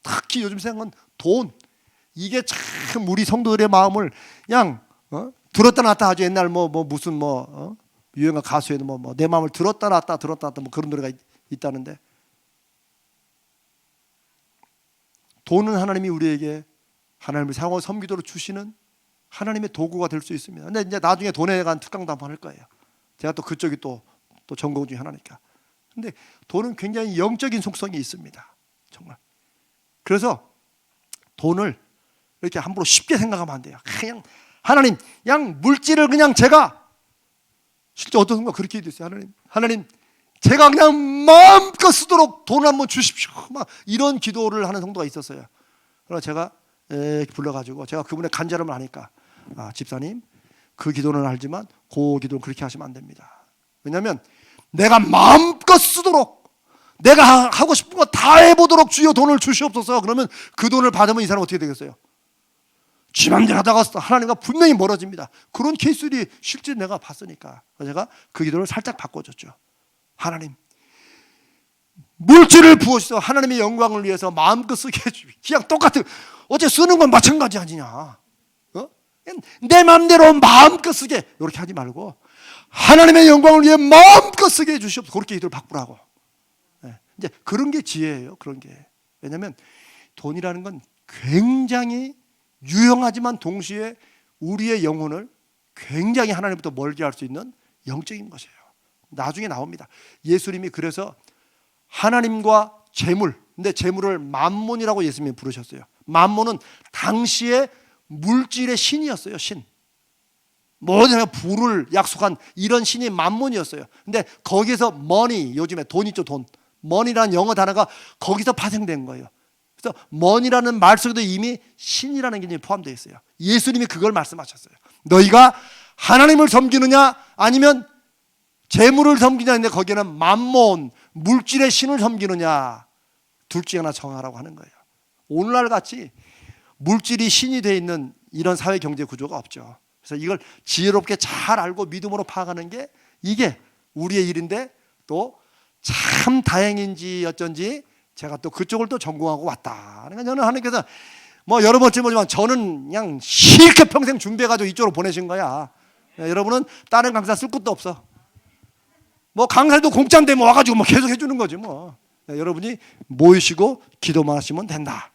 특히 요즘 생각은 돈, 이게 참 우리 성도들의 마음을 그냥 들었다 놨다 하죠. 옛날 무슨 유행가 가수에도 내 마음을 들었다 놨다 그런 노래가 있다는데, 돈은 하나님이 우리에게 하나님을 사용하고 섬기도록 주시는 하나님의 도구가 될 수 있습니다. 근데 이제 나중에 돈에 관한 특강도 한번 할 거예요. 제가 또 그쪽이 또 전공 중에 하나니까. 근데 돈은 굉장히 영적인 속성이 있습니다. 정말. 그래서 돈을 이렇게 함부로 쉽게 생각하면 안 돼요. 그냥 하나님, 그냥 물질을 그냥 제가 실제 어떤 순간 그렇게 됐어요. 하나님, 제가 그냥 마음껏 쓰도록 돈을 한번 주십시오. 막 이런 기도를 하는 성도가 있었어요. 그래서 제가 불러가지고 제가 그분의 간절함을 아니까 집사님, 그 기도는 알지만 그 기도는 그렇게 하시면 안 됩니다. 왜냐하면 내가 마음껏 쓰도록 내가 하고 싶은 거 다 해보도록 주여 돈을 주시옵소서. 그러면 그 돈을 받으면 이 사람은 어떻게 되겠어요? 지 맘대로 하다가 하나님과 분명히 멀어집니다. 그런 케이스들이 실제 내가 봤으니까 제가 그 기도를 살짝 바꿔줬죠. 하나님, 물질을 부어주셔서 하나님의 영광을 위해서 마음껏 쓰게 해주십시오. 그냥 똑같은, 어째 쓰는 건 마찬가지 아니냐. 내 마음대로 마음껏 쓰게 이렇게 하지 말고 하나님의 영광을 위해 마음껏 쓰게 해주시옵소서. 그렇게 기도를 바꾸라고. 이제 그런 게 지혜예요. 그런 게. 왜냐하면 돈이라는 건 굉장히 유용하지만 동시에 우리의 영혼을 굉장히 하나님부터 멀게 할 수 있는 영적인 것이에요. 나중에 나옵니다. 예수님이 그래서 하나님과 재물. 근데 재물을 만몬이라고 예수님이 부르셨어요. 만몬은 당시의 물질의 신이었어요. 신. 모든 부를 약속한 이런 신이 만몬이었어요. 근데 거기서 머니, 요즘에 돈 있죠, 돈. 머니라는 영어 단어가 거기서 파생된 거예요. 그래서 머니라는 말 속에도 이미 신이라는 개념이 포함되어 있어요. 예수님이 그걸 말씀하셨어요. 너희가 하나님을 섬기느냐 아니면 재물을 섬기냐 했는데 거기는 만몬, 물질의 신을 섬기느냐, 둘 중에 하나 정하라고 하는 거예요. 오늘날 같이 물질이 신이 되어 있는 이런 사회 경제 구조가 없죠. 그래서 이걸 지혜롭게 잘 알고 믿음으로 파악하는 게 이게 우리의 일인데, 또 참 다행인지 어쩐지 제가 또 그쪽을 또 전공하고 왔다. 그러니까 저는 하나님께서 뭐 여러 번째 보지만 저는 그냥 실컷 평생 준비해가지고 이쪽으로 보내신 거야. 여러분은 다른 강사 쓸 것도 없어. 뭐 강사도 공짜인데 뭐 와가지고 뭐 계속 해주는 거지 뭐. 여러분이 모이시고 기도만 하시면 된다.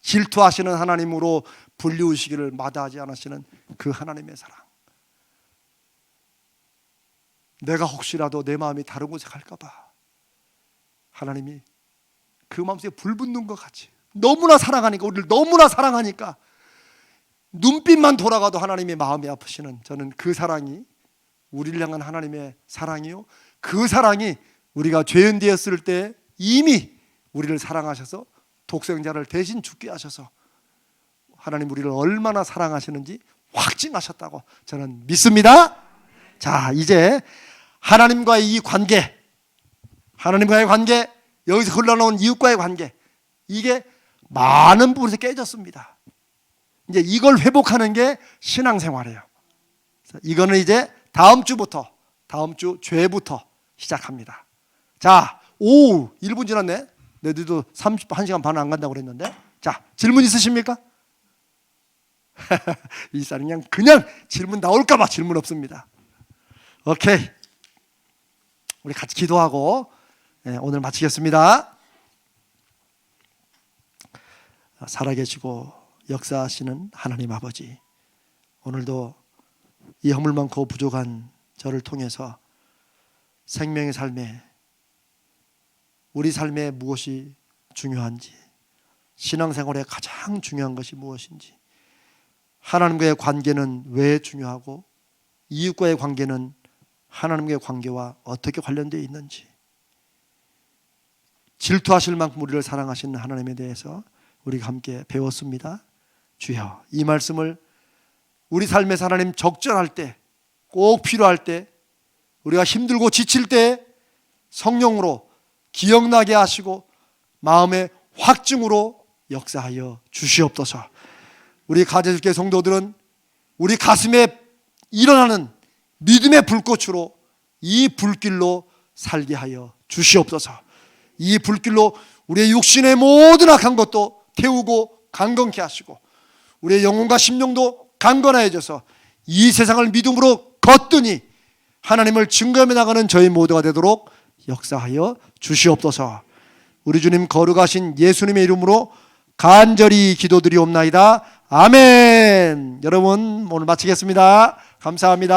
질투하시는 하나님으로 불리우시기를 마다하지 않으시는 그 하나님의 사랑. 내가 혹시라도 내 마음이 다른 곳에 갈까봐 하나님이 그 마음속에 불 붙는 것 같이 너무나 사랑하니까, 우리를 너무나 사랑하니까 눈빛만 돌아가도 하나님의 마음이 아프시는, 저는 그 사랑이 우리를 향한 하나님의 사랑이요, 그 사랑이 우리가 죄인 되었을 때 이미 우리를 사랑하셔서 독생자를 대신 죽게 하셔서 하나님 우리를 얼마나 사랑하시는지 확증하셨다고 저는 믿습니다. 자, 이제 하나님과의 이 관계, 하나님과의 관계, 여기서 흘러나온 이웃과의 관계, 이게 많은 부분에서 깨졌습니다. 이제 이걸 회복하는 게 신앙생활이에요. 이거는 이제 다음 주부터, 다음 주 죄부터 시작합니다. 자, 1분 지났네. 너희들도 1시간 반 안 간다고 그랬는데. 자, 질문 있으십니까? 이 사람 그냥 질문 나올까봐 질문 없습니다. 오케이, 우리 같이 기도하고 오늘 마치겠습니다. 살아계시고 역사하시는 하나님 아버지, 오늘도 이 허물 많고 부족한 저를 통해서 생명의 삶에, 우리 삶에 무엇이 중요한지, 신앙생활에 가장 중요한 것이 무엇인지, 하나님과의 관계는 왜 중요하고 이웃과의 관계는 하나님과의 관계와 어떻게 관련되어 있는지, 질투하실 만큼 우리를 사랑하시는 하나님에 대해서 우리가 함께 배웠습니다. 주여, 이 말씀을 우리 삶에서 하나님 적절할 때, 꼭 필요할 때, 우리가 힘들고 지칠 때 성령으로 기억나게 하시고 마음의 확증으로 역사하여 주시옵소서. 우리 가제주께 성도들은 우리 가슴에 일어나는 믿음의 불꽃으로 이 불길로 살게 하여 주시옵소서. 이 불길로 우리의 육신의 모든 악한 것도 태우고 강건케 하시고 우리의 영혼과 심령도 강건해져서 이 세상을 믿음으로 걷더니 하나님을 증거하며 나가는 저희 모두가 되도록 역사하여 주시옵소서. 우리 주님 거룩하신 예수님의 이름으로 간절히 기도드리옵나이다. 아멘. 여러분, 오늘 마치겠습니다. 감사합니다.